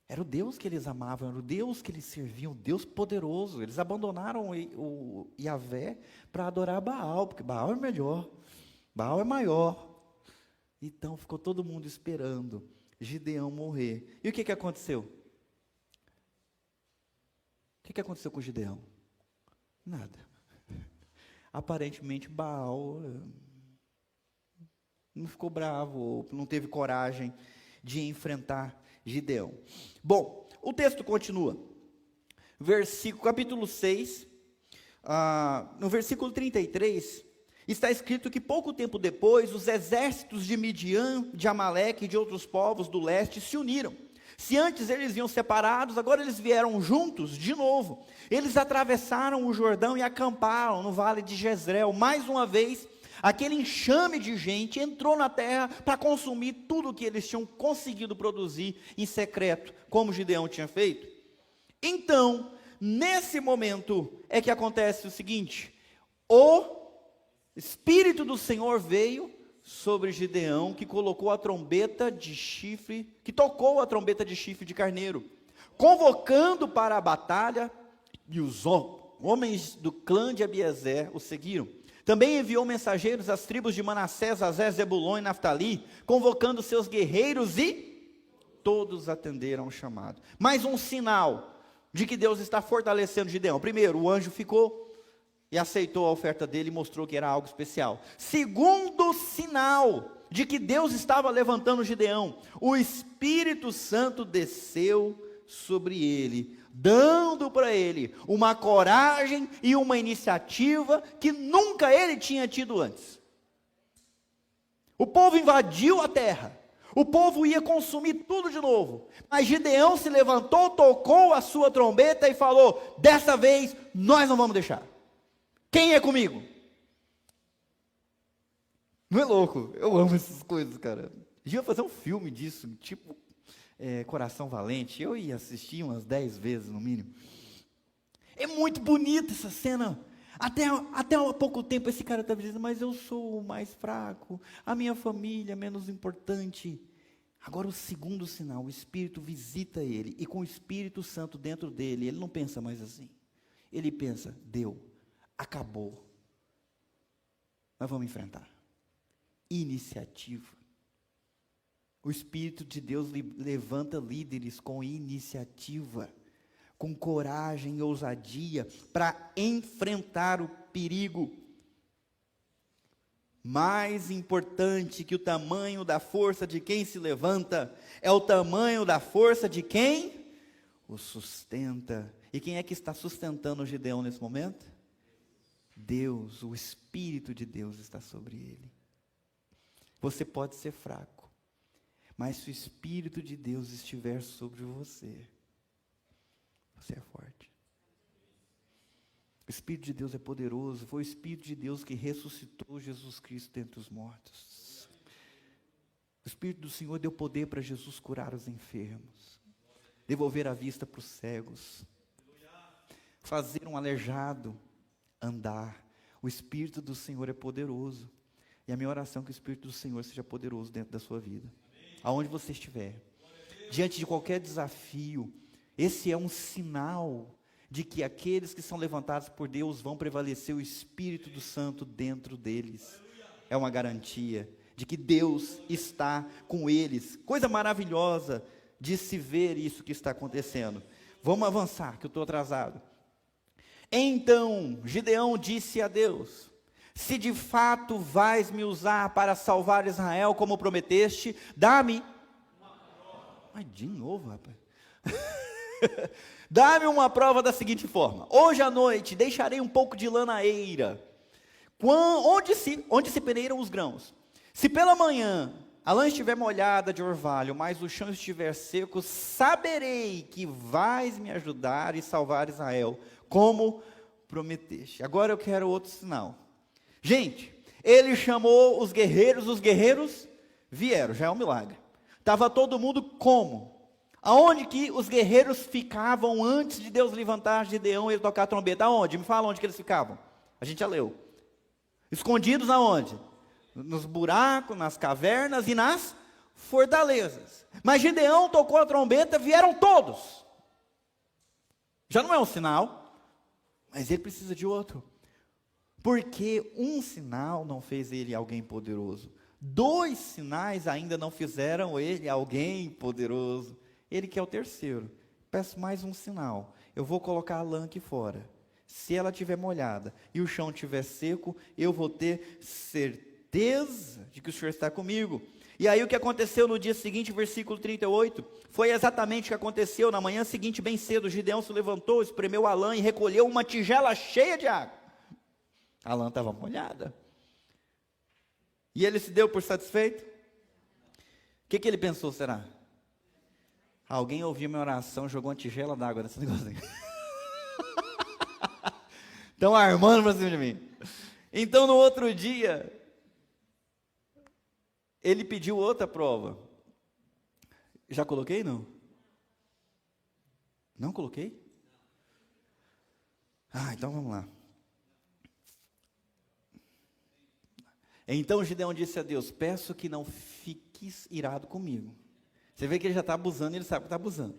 Era o Deus que eles amavam, era o Deus que eles serviam, o Deus poderoso. Eles abandonaram o Yahvé para adorar Baal, porque Baal é melhor, Baal é maior. Então ficou todo mundo esperando Gideão morrer. E o que aconteceu? O que aconteceu com Gideão? Nada. Aparentemente Baal não ficou bravo, não teve coragem de enfrentar Gideão. Bom, o texto continua. Capítulo 6, no versículo 33, está escrito que pouco tempo depois, os exércitos de Midian, de Amaleque e de outros povos do leste se uniram. Se antes eles iam separados, agora eles vieram juntos de novo. Eles atravessaram o Jordão e acamparam no vale de Jezreel. Mais uma vez, aquele enxame de gente entrou na terra para consumir tudo o que eles tinham conseguido produzir em secreto, como Gideão tinha feito. Então, nesse momento é que acontece o seguinte: o Espírito do Senhor veio sobre Gideão, que colocou a trombeta de chifre, que tocou a trombeta de chifre de carneiro, convocando para a batalha, e os homens do clã de Abiezer o seguiram. Também enviou mensageiros às tribos de Manassés, Azé, Zebulon e Naftali, convocando seus guerreiros, e todos atenderam ao chamado. Mais um sinal de que Deus está fortalecendo Gideão. Primeiro, o anjo ficou e aceitou a oferta dele e mostrou que era algo especial. Segundo sinal de que Deus estava levantando Gideão, o Espírito Santo desceu sobre ele, dando para ele uma coragem e uma iniciativa que nunca ele tinha tido antes. O povo invadiu a terra, o povo ia consumir tudo de novo, mas Gideão se levantou, tocou a sua trombeta e falou: dessa vez nós não vamos deixar. Quem é comigo? Não é louco? Eu amo essas coisas, cara. Devia fazer um filme disso, tipo Coração Valente. Eu ia assistir umas 10 vezes no mínimo. É muito bonita essa cena. Até há pouco tempo esse cara estava dizendo: mas eu sou o mais fraco, a minha família é menos importante. Agora o segundo sinal, o Espírito visita ele, e com o Espírito Santo dentro dele, ele não pensa mais assim. Ele pensa: deu, acabou, nós vamos enfrentar. Iniciativa. O Espírito de Deus levanta líderes com iniciativa, com coragem e ousadia, para enfrentar o perigo. Mais importante que o tamanho da força de quem se levanta, é o tamanho da força de quem o sustenta. E quem é que está sustentando o Gideão nesse momento? Deus, o Espírito de Deus está sobre ele. Você pode ser fraco, mas se o Espírito de Deus estiver sobre você, você é forte. O Espírito de Deus é poderoso. Foi o Espírito de Deus que ressuscitou Jesus Cristo dentre os mortos. O Espírito do Senhor deu poder para Jesus curar os enfermos, devolver a vista para os cegos, fazer um aleijado andar. O Espírito do Senhor é poderoso. E a minha oração é que o Espírito do Senhor seja poderoso dentro da sua vida. Aonde você estiver, diante de qualquer desafio, esse é um sinal de que aqueles que são levantados por Deus vão prevalecer, o Espírito do Santo dentro deles. É uma garantia de que Deus está com eles. Coisa maravilhosa de se ver isso que está acontecendo. Vamos avançar, que eu estou atrasado. Então Gideão disse a Deus: se de fato vais me usar para salvar Israel como prometeste, dá-me uma prova. Ai, de novo, rapaz. Dá-me uma prova da seguinte forma: hoje à noite deixarei um pouco de lã na eira, onde se peneiram os grãos. Se pela manhã a lã estiver molhada de orvalho, mas o chão estiver seco, saberei que vais me ajudar e salvar Israel, como prometeste. Agora eu quero outro sinal. Gente, ele chamou os guerreiros vieram, já é um milagre. Estava todo mundo como? Aonde que os guerreiros ficavam antes de Deus levantar Gideão e ele tocar a trombeta? Aonde? Me fala onde que eles ficavam. A gente já leu. Escondidos aonde? Nos buracos, nas cavernas e nas fortalezas. Mas Gideão tocou a trombeta, vieram todos. Já não é um sinal, mas ele precisa de outro. Porque um sinal não fez ele alguém poderoso. 2 sinais ainda não fizeram ele alguém poderoso. Ele quer o terceiro. Peço mais um sinal. Eu vou colocar a lã aqui fora. Se ela estiver molhada e o chão estiver seco, eu vou ter certeza de que o Senhor está comigo. E aí o que aconteceu no dia seguinte, versículo 38, foi exatamente o que aconteceu. Na manhã seguinte, bem cedo, Gideão se levantou, espremeu a lã e recolheu uma tigela cheia de água. A lã estava molhada. E ele se deu por satisfeito? O que ele pensou, será? Alguém ouviu minha oração, jogou uma tigela d'água nesse negócio aí. Estão armando para cima de mim. Então no outro dia, ele pediu outra prova. Já coloquei, não? Não coloquei? Então vamos lá. Então Gideão disse a Deus: peço que não fiques irado comigo. Você vê que ele já está abusando, ele sabe que está abusando.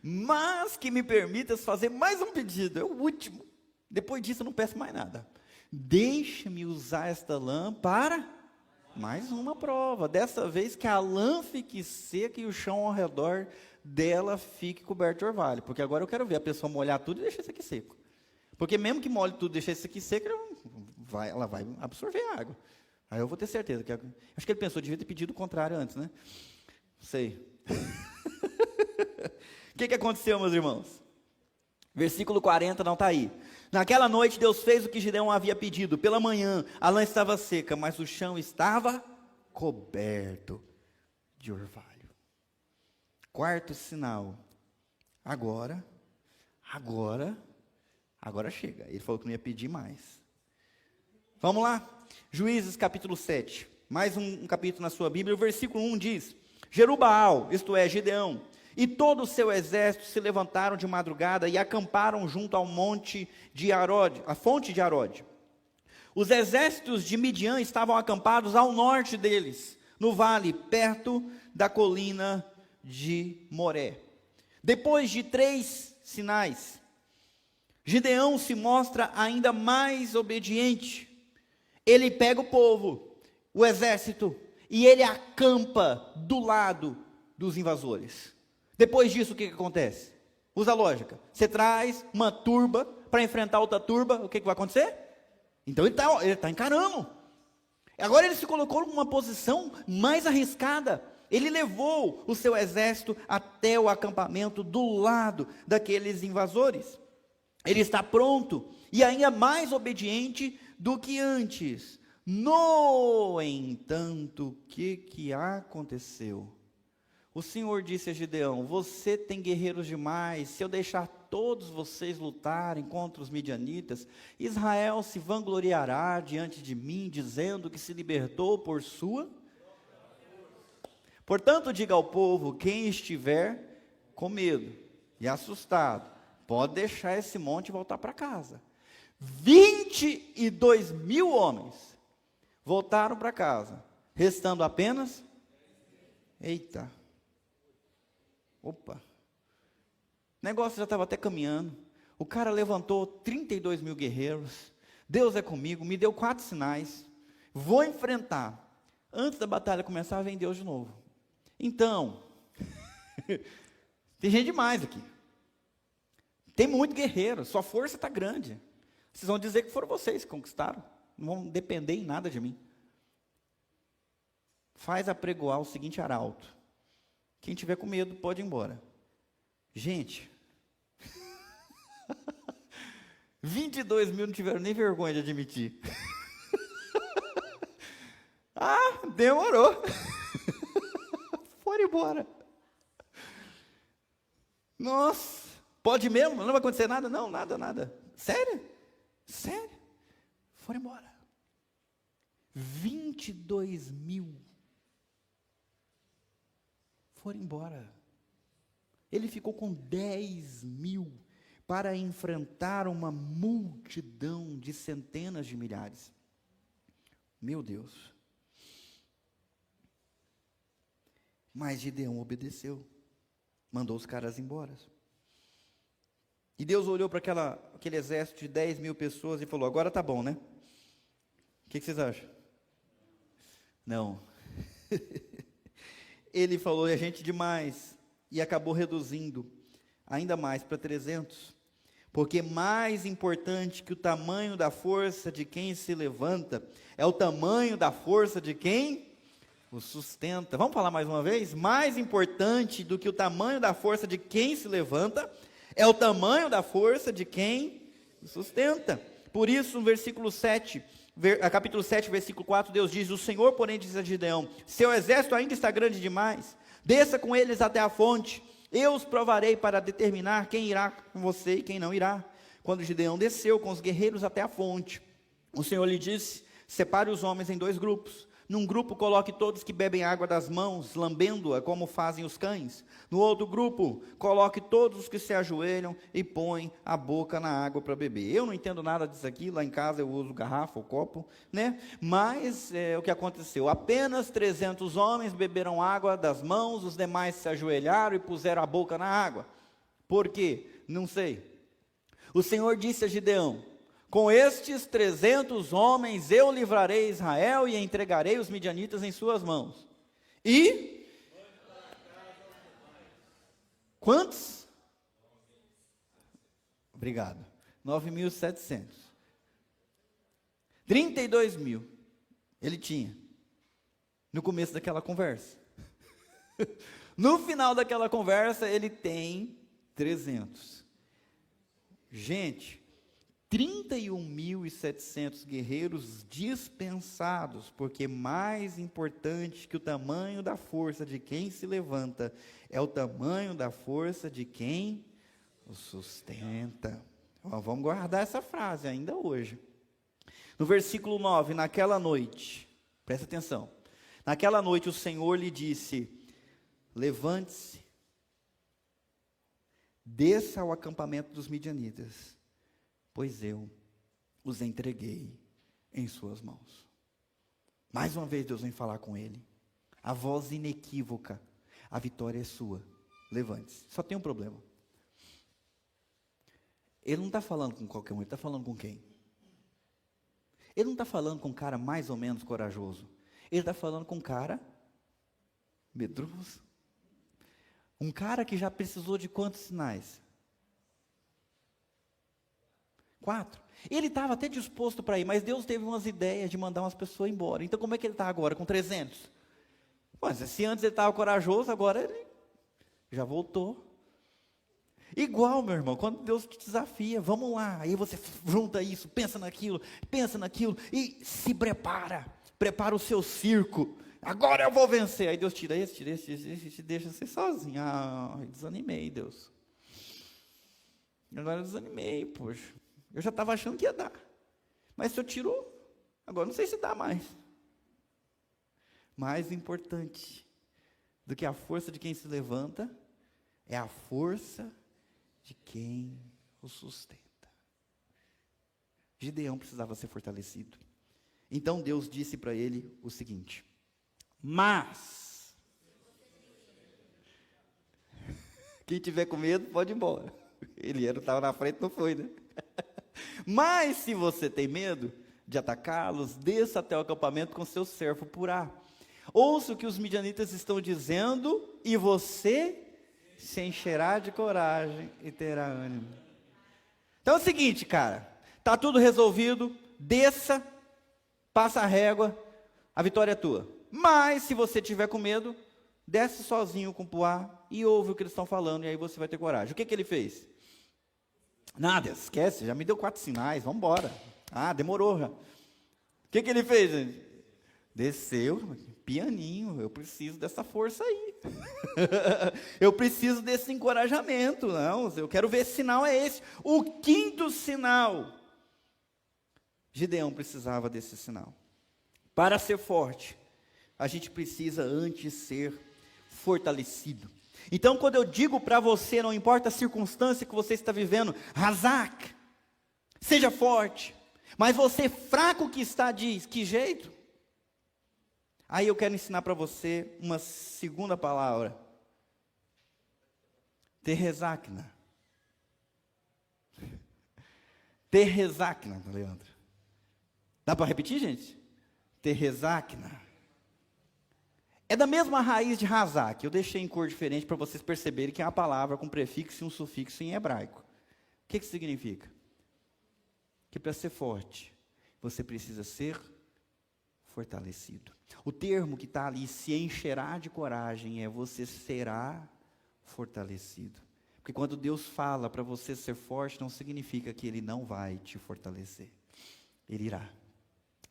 Mas que me permitas fazer mais um pedido, é o último. Depois disso eu não peço mais nada. Deixa-me usar esta lã para mais uma prova. Dessa vez que a lã fique seca e o chão ao redor dela fique coberto de orvalho. Porque agora eu quero ver a pessoa molhar tudo e deixar isso aqui seco. Porque mesmo que molhe tudo e deixar isso aqui seco, ela vai absorver a água. Aí eu vou ter certeza. Acho que ele pensou, devia ter pedido o contrário antes, né? Não sei. O que aconteceu, meus irmãos? Versículo 40 não está aí. Naquela noite Deus fez o que Gideão havia pedido. Pela manhã a lã estava seca, mas o chão estava coberto de orvalho. Quarto sinal. Agora chega. Ele falou que não ia pedir mais. Vamos lá. Juízes capítulo 7. Mais um capítulo na sua Bíblia. O versículo 1 diz: Jerubaal, isto é, Gideão, e todo o seu exército se levantaram de madrugada e acamparam junto ao monte de Arode, a fonte de Arode. Os exércitos de Midian estavam acampados ao norte deles, no vale, perto da colina de Moré. Depois de 3 sinais, Gideão se mostra ainda mais obediente. Ele pega o povo, o exército, e ele acampa do lado dos invasores. Depois disso, o que acontece? Usa a lógica. Você traz uma turba para enfrentar outra turba, o que vai acontecer? Então ele está encarando. Agora ele se colocou numa posição mais arriscada. Ele levou o seu exército até o acampamento do lado daqueles invasores. Ele está pronto e ainda mais obediente do que antes. No entanto, o que aconteceu? O Senhor disse a Gideão: você tem guerreiros demais. Se eu deixar todos vocês lutarem contra os midianitas, Israel se vangloriará diante de mim, dizendo que se libertou por sua. Portanto, diga ao povo: quem estiver com medo e assustado, pode deixar esse monte e voltar para casa. 22.000 homens voltaram para casa, restando apenas... Eita! Opa! O negócio já estava até caminhando. O cara levantou 32.000 guerreiros. Deus é comigo, me deu 4 sinais. Vou enfrentar. Antes da batalha começar, vem Deus de novo. Então, tem gente demais aqui. Tem muito guerreiro, sua força está grande. Vocês vão dizer que foram vocês que conquistaram. Não vão depender em nada de mim. Faz apregoar o seguinte arauto: quem tiver com medo pode ir embora. Gente, 22.000 não tiveram nem vergonha de admitir. Demorou. Foram embora. Nossa, pode mesmo? Não vai acontecer nada? Não, nada. Sério? Foram embora. 22.000 foram embora. Ele ficou com 10.000 para enfrentar uma multidão de centenas de milhares. Meu Deus. Mas Gideão obedeceu. Mandou os caras embora. E Deus olhou para aquele exército de 10.000 pessoas e falou: agora tá bom, né? O que vocês acham? Não. Ele falou: é gente demais. E acabou reduzindo ainda mais para 300. Porque mais importante que o tamanho da força de quem se levanta, é o tamanho da força de quem o sustenta. Vamos falar mais uma vez? Mais importante do que o tamanho da força de quem se levanta, é o tamanho da força de quem o sustenta. Por isso, no versículo 7, capítulo 7, versículo 4, Deus diz: o Senhor, porém, diz a Gideão: seu exército ainda está grande demais, desça com eles até a fonte, eu os provarei para determinar quem irá com você e quem não irá. Quando Gideão desceu com os guerreiros até a fonte, o Senhor lhe disse: separe os homens em 2 grupos, Num grupo, coloque todos que bebem água das mãos, lambendo-a como fazem os cães. No outro grupo, coloque todos os que se ajoelham e põem a boca na água para beber. Eu não entendo nada disso aqui, lá em casa eu uso garrafa ou copo, né? Mas o que aconteceu? Apenas 300 homens beberam água das mãos, os demais se ajoelharam e puseram a boca na água. Por quê? Não sei. O Senhor disse a Gideão: com estes 300 homens eu livrarei Israel e entregarei os midianitas em suas mãos. E? Quantos? Obrigado. 9.700. 32 mil. Ele tinha. No começo daquela conversa. No final daquela conversa, ele tem 300. Gente, 31.700 guerreiros dispensados, porque mais importante que o tamanho da força de quem se levanta, é o tamanho da força de quem o sustenta. Vamos guardar essa frase ainda hoje. No versículo 9, naquela noite, presta atenção, naquela noite o Senhor lhe disse: levante-se, desça ao acampamento dos midianitas, pois eu os entreguei em suas mãos. Mais uma vez Deus vem falar com ele. A voz inequívoca: a vitória é sua, levante-se. Só tem um problema. Ele não está falando com qualquer um, ele está falando com quem? Ele não está falando com um cara mais ou menos corajoso. Ele está falando com um cara medroso. Um cara que já precisou de quantos sinais? 4. Ele estava até disposto para ir, mas Deus teve umas ideias de mandar umas pessoas embora. Então como é que ele está agora, com 300? Mas se antes ele estava corajoso, agora ele já voltou. Igual, meu irmão, quando Deus te desafia, vamos lá, aí você junta isso, pensa naquilo, e se prepara o seu circo. Agora eu vou vencer. Aí Deus tira esse, te deixa você sozinho. Desanimei, Deus. Agora eu desanimei, poxa. Eu já estava achando que ia dar. Mas o Senhor tirou. Agora não sei se dá mais. Mais importante do que a força de quem se levanta é a força de quem o sustenta. Gideão precisava ser fortalecido. Então Deus disse para ele o seguinte: mas quem tiver com medo pode ir embora. Ele estava na frente, não foi, né? Mas se você tem medo de atacá-los, desça até o acampamento com seu servo Purá. Ouça o que os midianitas estão dizendo e você se encherá de coragem e terá ânimo. Então é o seguinte, cara, está tudo resolvido, desça, passa a régua, a vitória é tua. Mas se você tiver com medo, desce sozinho com o Purá e ouve o que eles estão falando, e aí você vai ter coragem. O que ele fez? Nada, esquece, já me deu 4 sinais, vamos embora. Demorou já. O que ele fez, gente? Desceu, pianinho, eu preciso dessa força aí. Eu preciso desse encorajamento. Não, eu quero ver esse sinal é esse. O 5º sinal. Gideão precisava desse sinal. Para ser forte, a gente precisa antes ser fortalecido. Então, quando eu digo para você, não importa a circunstância que você está vivendo, Razak, seja forte, mas você fraco que está, diz, que jeito? Aí eu quero ensinar para você uma segunda palavra, Terezakna. Terezakna, Leandro. Dá para repetir, gente? Terezakna. É da mesma raiz de Razak. Eu deixei em cor diferente para vocês perceberem que é uma palavra com prefixo e um sufixo em hebraico. O que significa? Que para ser forte, você precisa ser fortalecido. O termo que está ali, se encherá de coragem, é você será fortalecido. Porque quando Deus fala para você ser forte, não significa que Ele não vai te fortalecer. Ele irá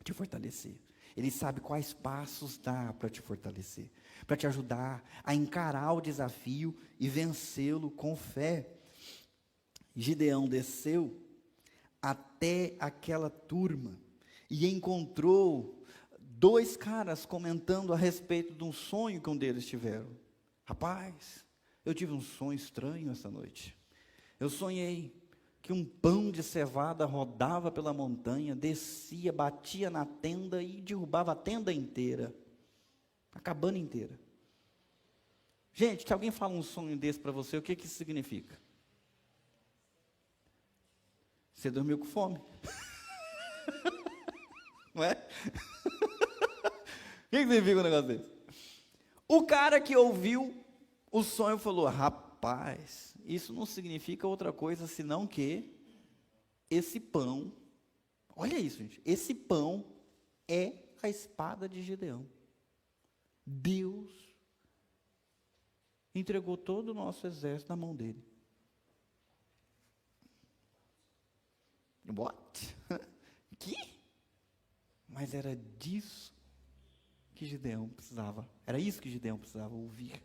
te fortalecer. Ele sabe quais passos dá para te fortalecer, para te ajudar a encarar o desafio e vencê-lo com fé. Gideão desceu até aquela turma e encontrou 2 caras comentando a respeito de um sonho que um deles tiveram. Rapaz, eu tive um sonho estranho essa noite. Eu sonhei que um pão de cevada rodava pela montanha, descia, batia na tenda e derrubava a tenda inteira, a cabana inteira. Gente, que alguém fala um sonho desse para você, o que isso significa? Você dormiu com fome. Não é? O que significa um negócio desse? O cara que ouviu o sonho falou: rapaz, isso não significa outra coisa senão que esse pão, olha isso, gente, esse pão é a espada de Gideão. Deus entregou todo o nosso exército na mão dele. What? Que? Mas era disso que Gideão precisava. Era isso que Gideão precisava ouvir.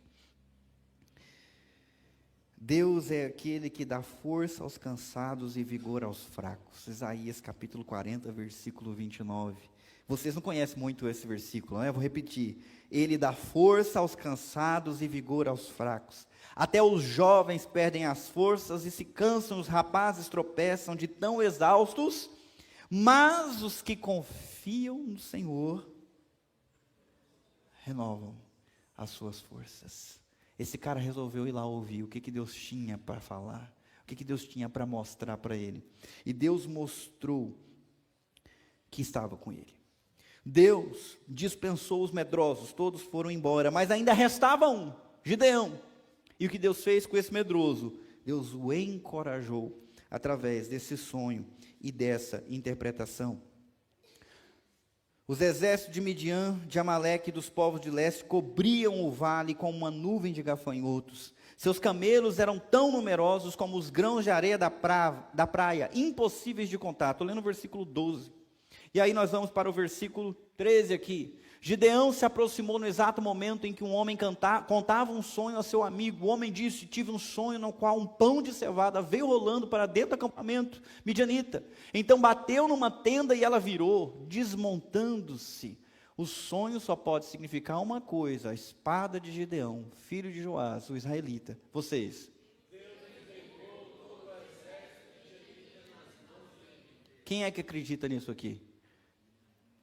Deus é aquele que dá força aos cansados e vigor aos fracos. Isaías capítulo 40, versículo 29. Vocês não conhecem muito esse versículo, né? Eu vou repetir. Ele dá força aos cansados e vigor aos fracos. Até os jovens perdem as forças e se cansam, os rapazes tropeçam de tão exaustos, mas os que confiam no Senhor renovam as suas forças. Esse cara resolveu ir lá ouvir o que Deus tinha para falar, o que Deus tinha para mostrar para ele. E Deus mostrou que estava com ele. Deus dispensou os medrosos, todos foram embora, mas ainda restava um, Gideão. E o que Deus fez com esse medroso? Deus o encorajou através desse sonho e dessa interpretação. Os exércitos de Midian, de Amaleque e dos povos de leste cobriam o vale com uma nuvem de gafanhotos. Seus camelos eram tão numerosos como os grãos de areia da praia, impossíveis de contar. Estou lendo o versículo 12. E aí nós vamos para o versículo 13 aqui. Gideão se aproximou no exato momento em que um homem contava um sonho a seu amigo. O homem disse: tive um sonho no qual um pão de cevada veio rolando para dentro do acampamento midianita. Então bateu numa tenda e ela virou, desmontando-se. O sonho só pode significar uma coisa: a espada de Gideão, filho de Joás, o israelita. Vocês. Quem é que acredita nisso aqui?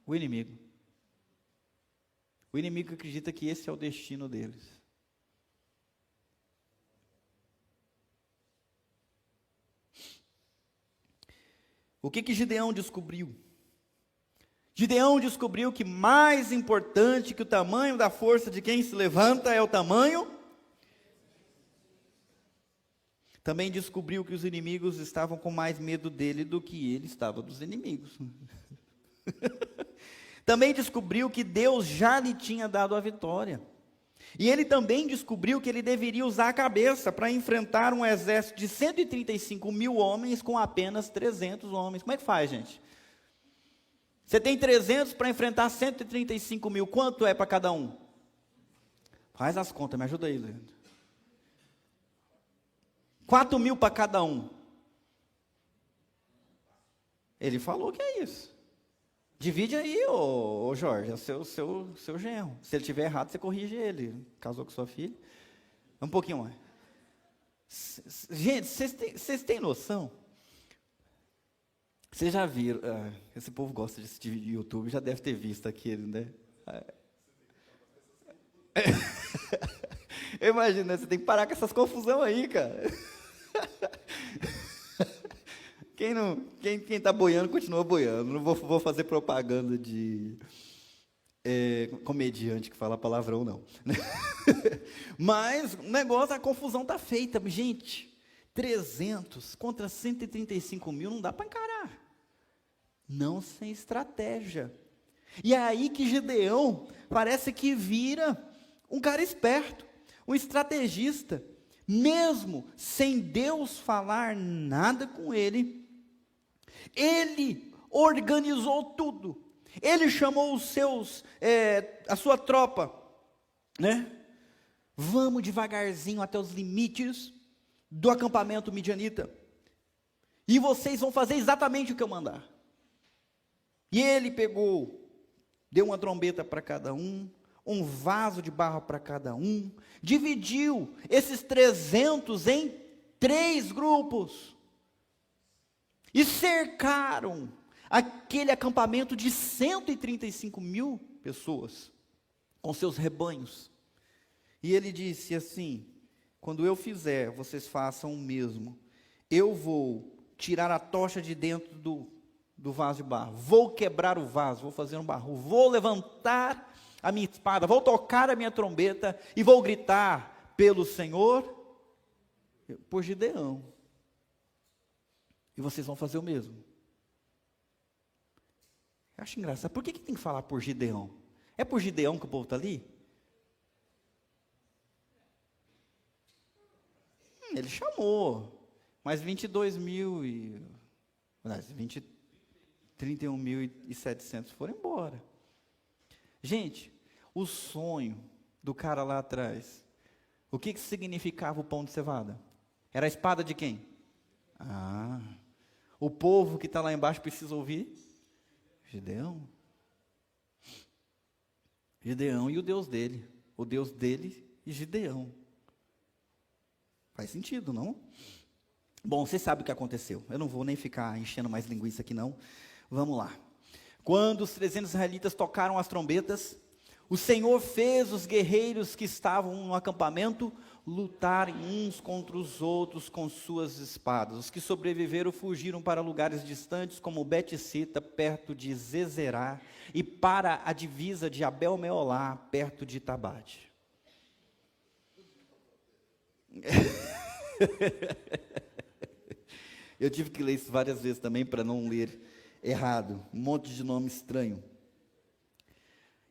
O inimigo. O inimigo acredita que esse é o destino deles. O que Gideão descobriu? Gideão descobriu que mais importante que o tamanho da força de quem se levanta é o tamanho. Também descobriu que os inimigos estavam com mais medo dele do que ele estava dos inimigos. Também descobriu que Deus já lhe tinha dado a vitória. E ele também descobriu que ele deveria usar a cabeça para enfrentar um exército de 135 mil homens com apenas 300 homens. Como é que faz, gente? Você tem 300 para enfrentar 135 mil. Quanto é para cada um? Faz as contas, me ajuda aí, Leandro. 4 mil para cada um. Ele falou que é isso. Divide aí, ô Jorge, é o seu genro. Se ele estiver errado, você corrige ele. Casou com sua filha. Um pouquinho mais. Gente, vocês têm noção? Vocês já viram? Esse povo gosta de assistir YouTube, já deve ter visto aquele, né? Imagina, né? Você tem que parar com essas confusão aí, cara. Quem está boiando, continua boiando. Não vou fazer propaganda de comediante que fala palavrão, não. Mas o negócio, a confusão está feita. Gente, 300 contra 135 mil não dá para encarar. Não sem estratégia. E é aí que Gideão parece que vira um cara esperto, um estrategista. Mesmo sem Deus falar nada com ele, ele organizou tudo. Ele chamou a sua tropa, né? Vamos devagarzinho até os limites do acampamento midianita. E vocês vão fazer exatamente o que eu mandar. E ele pegou deu uma trombeta para cada um vaso de barro para cada um, dividiu esses 300 em 3 grupos, e cercaram aquele acampamento de 135 mil pessoas, com seus rebanhos. E ele disse assim: quando eu fizer, vocês façam o mesmo. Eu vou tirar a tocha de dentro do vaso de barro, vou quebrar o vaso, vou fazer um barro, vou levantar a minha espada, vou tocar a minha trombeta e vou gritar pelo Senhor, por Gideão. E vocês vão fazer o mesmo. Eu acho engraçado. Por que tem que falar por Gideão? É por Gideão que o povo está ali? Ele chamou, mas 31.700 foram embora. Gente, o sonho do cara lá atrás, o que significava o pão de cevada? Era a espada de quem? O povo que está lá embaixo precisa ouvir? Gideão. Gideão e o Deus dele e Gideão. Faz sentido, não? Bom, você sabe o que aconteceu. Eu não vou nem ficar enchendo mais linguiça aqui não. Vamos lá. Quando os 300 israelitas tocaram as trombetas, o Senhor fez os guerreiros que estavam no acampamento lutarem uns contra os outros com suas espadas. Os que sobreviveram fugiram para lugares distantes, como Bet-sita, perto de Zezerá, e para a divisa de Abel-meolá, perto de Tabate. Eu tive que ler isso várias vezes também, para não ler errado, um monte de nome estranho.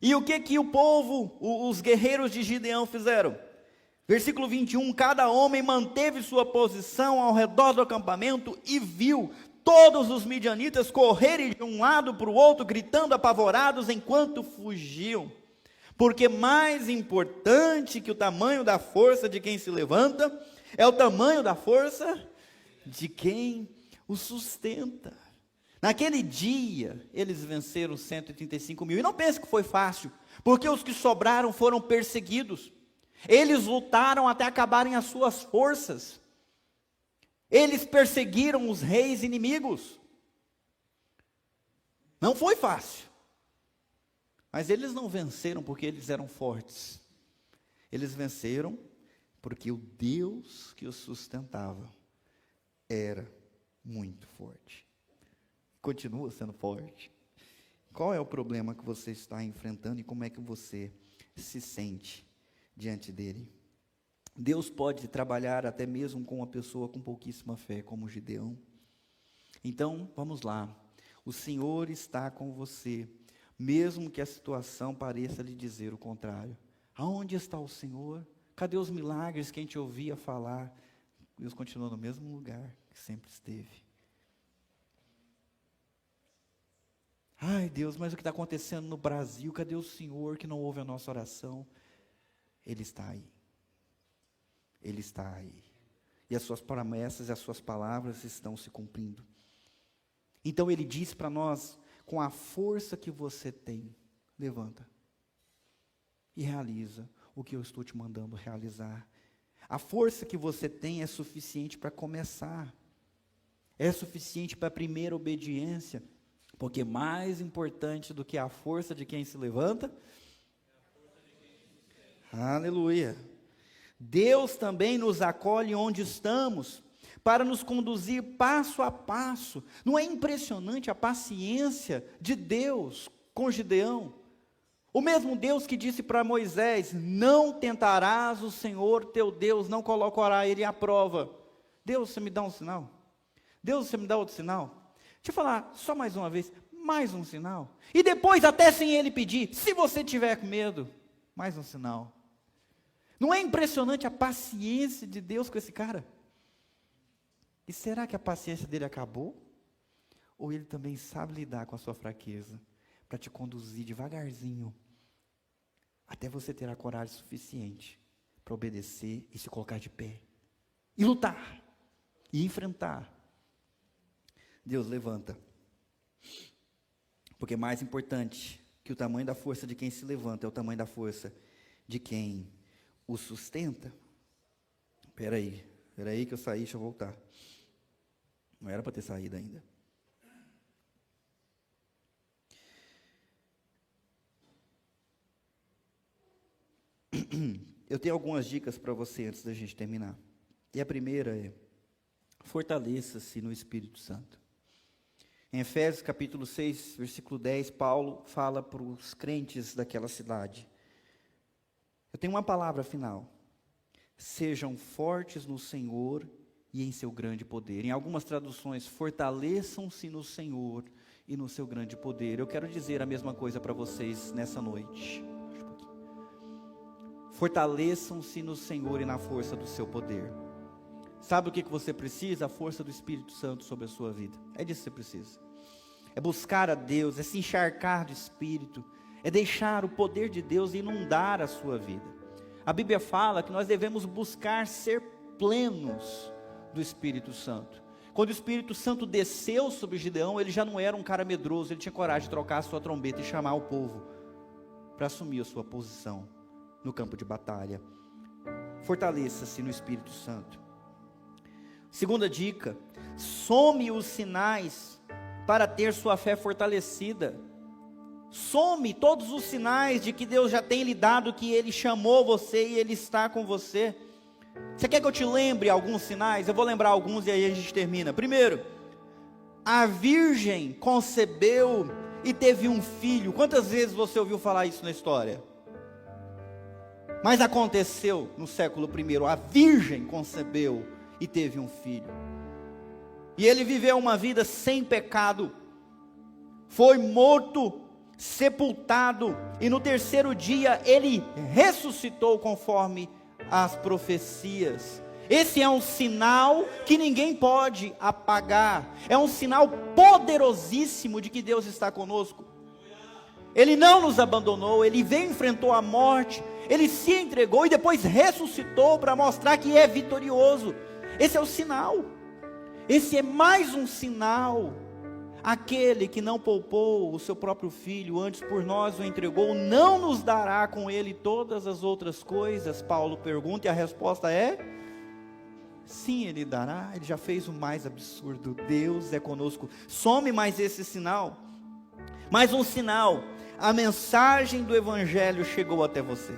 E o que o povo, os guerreiros de Gideão fizeram? Versículo 21, cada homem manteve sua posição ao redor do acampamento e viu todos os midianitas correrem de um lado para o outro, gritando apavorados enquanto fugiam. Porque mais importante que o tamanho da força de quem se levanta, é o tamanho da força de quem o sustenta. Naquele dia, eles venceram 135 mil. E não pense que foi fácil, porque os que sobraram foram perseguidos. Eles lutaram até acabarem as suas forças. Eles perseguiram os reis inimigos. Não foi fácil. Mas eles não venceram porque eles eram fortes. Eles venceram porque o Deus que os sustentava era muito forte. Continua sendo forte. Qual é o problema que você está enfrentando e como é que você se sente diante dele? Deus pode trabalhar até mesmo com uma pessoa com pouquíssima fé, como Gideão. Então, vamos lá. O Senhor está com você, mesmo que a situação pareça lhe dizer o contrário. Aonde está o Senhor? Cadê os milagres que a gente ouvia falar? Deus continua no mesmo lugar que sempre esteve. Ai Deus, mas o que está acontecendo no Brasil? Cadê o Senhor que não ouve a nossa oração? Ele está aí. Ele está aí. E as suas promessas e as suas palavras estão se cumprindo. Então Ele diz para nós, com a força que você tem, levanta e realiza o que eu estou te mandando realizar. A força que você tem é suficiente para começar. É suficiente para a primeira obediência. Porque mais importante do que a força de quem se levanta, aleluia. Deus também nos acolhe onde estamos, para nos conduzir passo a passo. Não é impressionante a paciência de Deus com Gideão? O mesmo Deus que disse para Moisés: não tentarás o Senhor teu Deus, não colocará ele à prova. Deus, você me dá um sinal? Deus, você me dá outro sinal? Deixa eu falar só mais uma vez, mais um sinal. E depois, até sem ele pedir, se você tiver com medo, mais um sinal. Não é impressionante a paciência de Deus com esse cara? E será que a paciência dele acabou? Ou ele também sabe lidar com a sua fraqueza, para te conduzir devagarzinho, até você ter a coragem suficiente para obedecer e se colocar de pé, e lutar, e enfrentar. Deus levanta, porque mais importante que que o tamanho da força de quem se levanta é o tamanho da força de quem o sustenta. Espera aí que eu saí, deixa eu voltar. Não era para ter saído ainda. Eu tenho algumas dicas para você antes da gente terminar. E a primeira é: fortaleça-se no Espírito Santo. Em Efésios capítulo 6, versículo 10, Paulo fala para os crentes daquela cidade. Eu tenho uma palavra final. Sejam fortes no Senhor e em seu grande poder. Em algumas traduções, fortaleçam-se no Senhor e no seu grande poder. Eu quero dizer a mesma coisa para vocês nessa noite. Fortaleçam-se no Senhor e na força do seu poder. Sabe o que você precisa? A força do Espírito Santo sobre a sua vida. É disso que você precisa. É buscar a Deus, é se encharcar do Espírito, é deixar o poder de Deus inundar a sua vida. A Bíblia fala que nós devemos buscar ser plenos do Espírito Santo. Quando o Espírito Santo desceu sobre Gideão, ele já não era um cara medroso, ele tinha coragem de trocar a sua trombeta e chamar o povo para assumir a sua posição no campo de batalha. Fortaleça-se no Espírito Santo. Segunda dica: some os sinais para ter sua fé fortalecida. Some todos os sinais de que Deus já tem lhe dado, que Ele chamou você e Ele está com você. Você quer que eu te lembre alguns sinais? Eu vou lembrar alguns e aí a gente termina. Primeiro, a virgem concebeu e teve um filho. Quantas vezes você ouviu falar isso na história? Mas aconteceu no século I, a virgem concebeu e teve um filho. E ele viveu uma vida sem pecado. Foi morto, sepultado, e no terceiro dia ele ressuscitou conforme as profecias. Esse é um sinal que ninguém pode apagar. É um sinal poderosíssimo de que Deus está conosco. Ele não nos abandonou, ele veio, enfrentou a morte, ele se entregou e depois ressuscitou para mostrar que é vitorioso. Esse é o sinal. Esse é mais um sinal. Aquele que não poupou o seu próprio filho, antes por nós o entregou, não nos dará com ele todas as outras coisas? Paulo pergunta, e a resposta é: sim, ele dará. Ele já fez o mais absurdo. Deus é conosco. Some mais esse sinal. Mais um sinal: a mensagem do Evangelho chegou até você.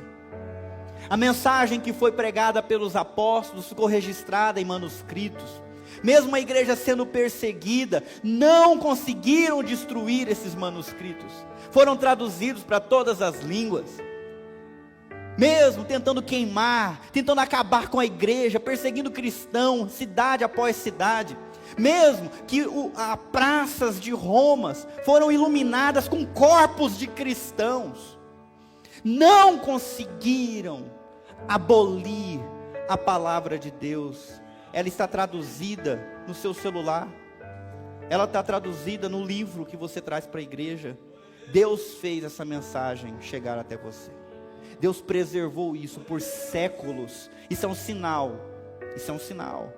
A mensagem que foi pregada pelos apóstolos ficou registrada em manuscritos. Mesmo a igreja sendo perseguida, não conseguiram destruir esses manuscritos. Foram traduzidos para todas as línguas. Mesmo tentando queimar, tentando acabar com a igreja, perseguindo cristãos, cidade após cidade. Mesmo que as praças de Roma foram iluminadas com corpos de cristãos, não conseguiram abolir a palavra de Deus. Ela está traduzida no seu celular, ela está traduzida no livro que você traz para a igreja. Deus fez essa mensagem chegar até você. Deus preservou isso por séculos. Isso é um sinal. Isso é um sinal.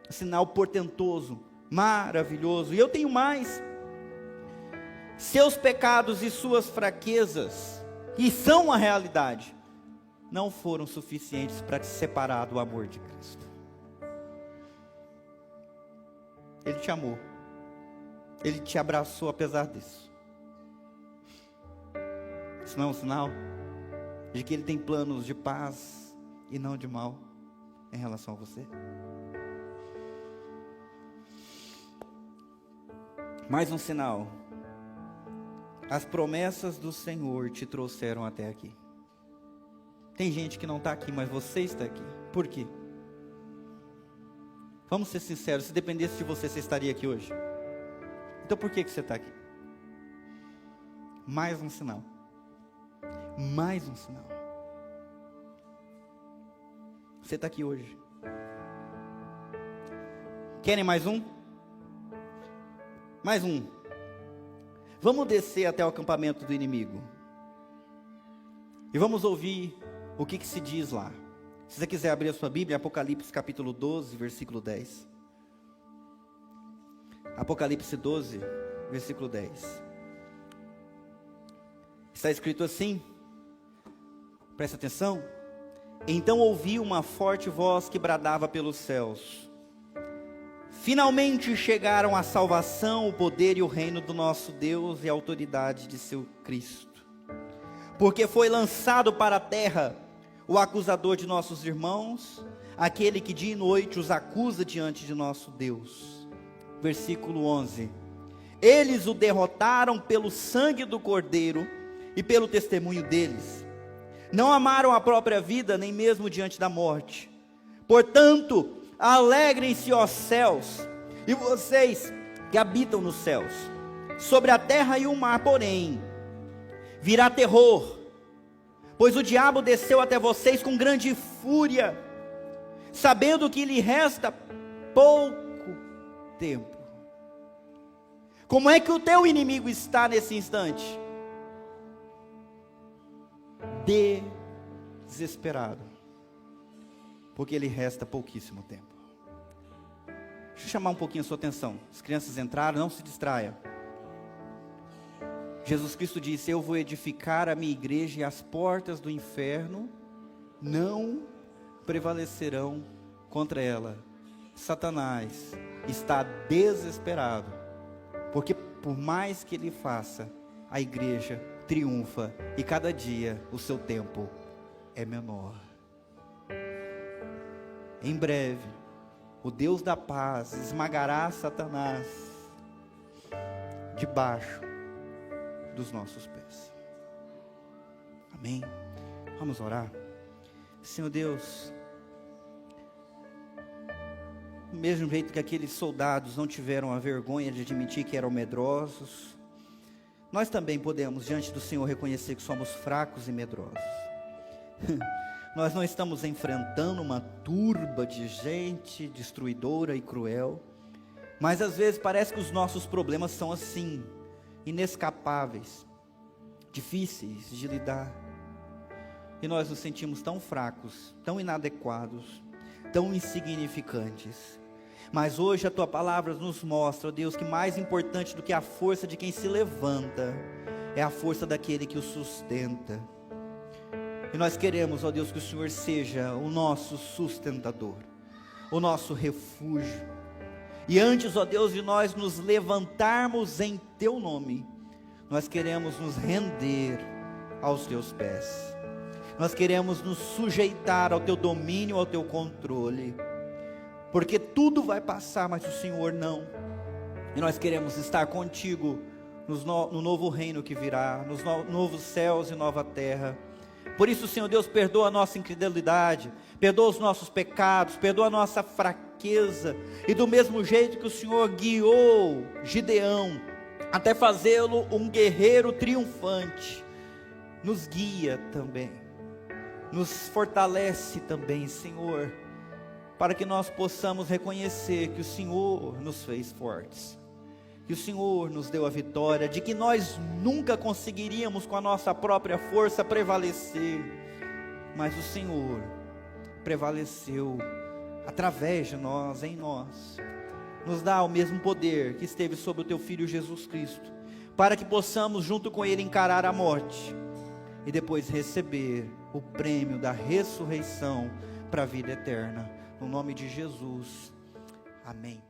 Um sinal portentoso, maravilhoso. E eu tenho mais. Seus pecados e suas fraquezas, que são uma realidade, não foram suficientes para te separar do amor de Cristo. Ele te amou. Ele te abraçou apesar disso. Isso não é um sinal de que Ele tem planos de paz e não de mal em relação a você? Mais um sinal: as promessas do Senhor te trouxeram até aqui. Tem gente que não está aqui, mas você está aqui. Por quê? Vamos ser sinceros, se dependesse de você, você estaria aqui hoje? Então por que você está aqui? Mais um sinal. Mais um sinal. Você está aqui hoje. Querem mais um? Mais um. Vamos descer até o acampamento do inimigo. E vamos ouvir o que se diz lá. Se você quiser abrir a sua Bíblia, Apocalipse capítulo 12, versículo 10. Apocalipse 12, versículo 10. Está escrito assim, presta atenção. Então ouvi uma forte voz que bradava pelos céus: finalmente chegaram a salvação, o poder e o reino do nosso Deus e a autoridade de seu Cristo. Porque foi lançado para a terra o acusador de nossos irmãos, aquele que dia e noite os acusa diante de nosso Deus. Versículo 11. Eles o derrotaram pelo sangue do Cordeiro e pelo testemunho deles. Não amaram a própria vida, nem mesmo diante da morte. Portanto, alegrem-se, ó céus, e vocês que habitam nos céus. Sobre a terra e o mar, porém, virá terror, pois o diabo desceu até vocês com grande fúria, sabendo que lhe resta pouco tempo. Como é que o teu inimigo está nesse instante? Desesperado, porque lhe resta pouquíssimo tempo. Deixa eu chamar um pouquinho a sua atenção. As crianças entraram, não se distraia. Jesus Cristo disse: eu vou edificar a minha igreja e as portas do inferno não prevalecerão contra ela. Satanás está desesperado, porque por mais que ele faça, a igreja triunfa e cada dia o seu tempo é menor. Em breve, o Deus da paz esmagará Satanás debaixo dos nossos pés. Amém? Vamos orar. Senhor Deus, do mesmo jeito que aqueles soldados não tiveram a vergonha de admitir que eram medrosos, nós também podemos diante do Senhor reconhecer que somos fracos e medrosos. Nós não estamos enfrentando uma turba de gente destruidora e cruel, mas às vezes parece que os nossos problemas são assim, inescapáveis, difíceis de lidar, e nós nos sentimos tão fracos, tão inadequados, tão insignificantes. Mas hoje a Tua palavra nos mostra, ó Deus, que mais importante do que a força de quem se levanta, é a força daquele que o sustenta. E nós queremos, ó Deus, que o Senhor seja o nosso sustentador, o nosso refúgio. E antes, ó Deus, de nós nos levantarmos em Teu nome, nós queremos nos render aos Teus pés. Nós queremos nos sujeitar ao Teu domínio, ao Teu controle. Porque tudo vai passar, mas o Senhor não. E nós queremos estar contigo no novo reino que virá, nos novos céus e nova terra. Por isso, Senhor Deus, perdoa a nossa incredulidade, perdoa os nossos pecados, perdoa a nossa fraqueza. E do mesmo jeito que o Senhor guiou Gideão até fazê-lo um guerreiro triunfante, nos guia também, nos fortalece também, Senhor, para que nós possamos reconhecer que o Senhor nos fez fortes, que o Senhor nos deu a vitória, de que nós nunca conseguiríamos com a nossa própria força prevalecer, mas o Senhor prevaleceu através de nós, em nós. Nos dá o mesmo poder que esteve sobre o Teu Filho Jesus Cristo, para que possamos junto com Ele encarar a morte, e depois receber o prêmio da ressurreição para a vida eterna. No nome de Jesus, amém.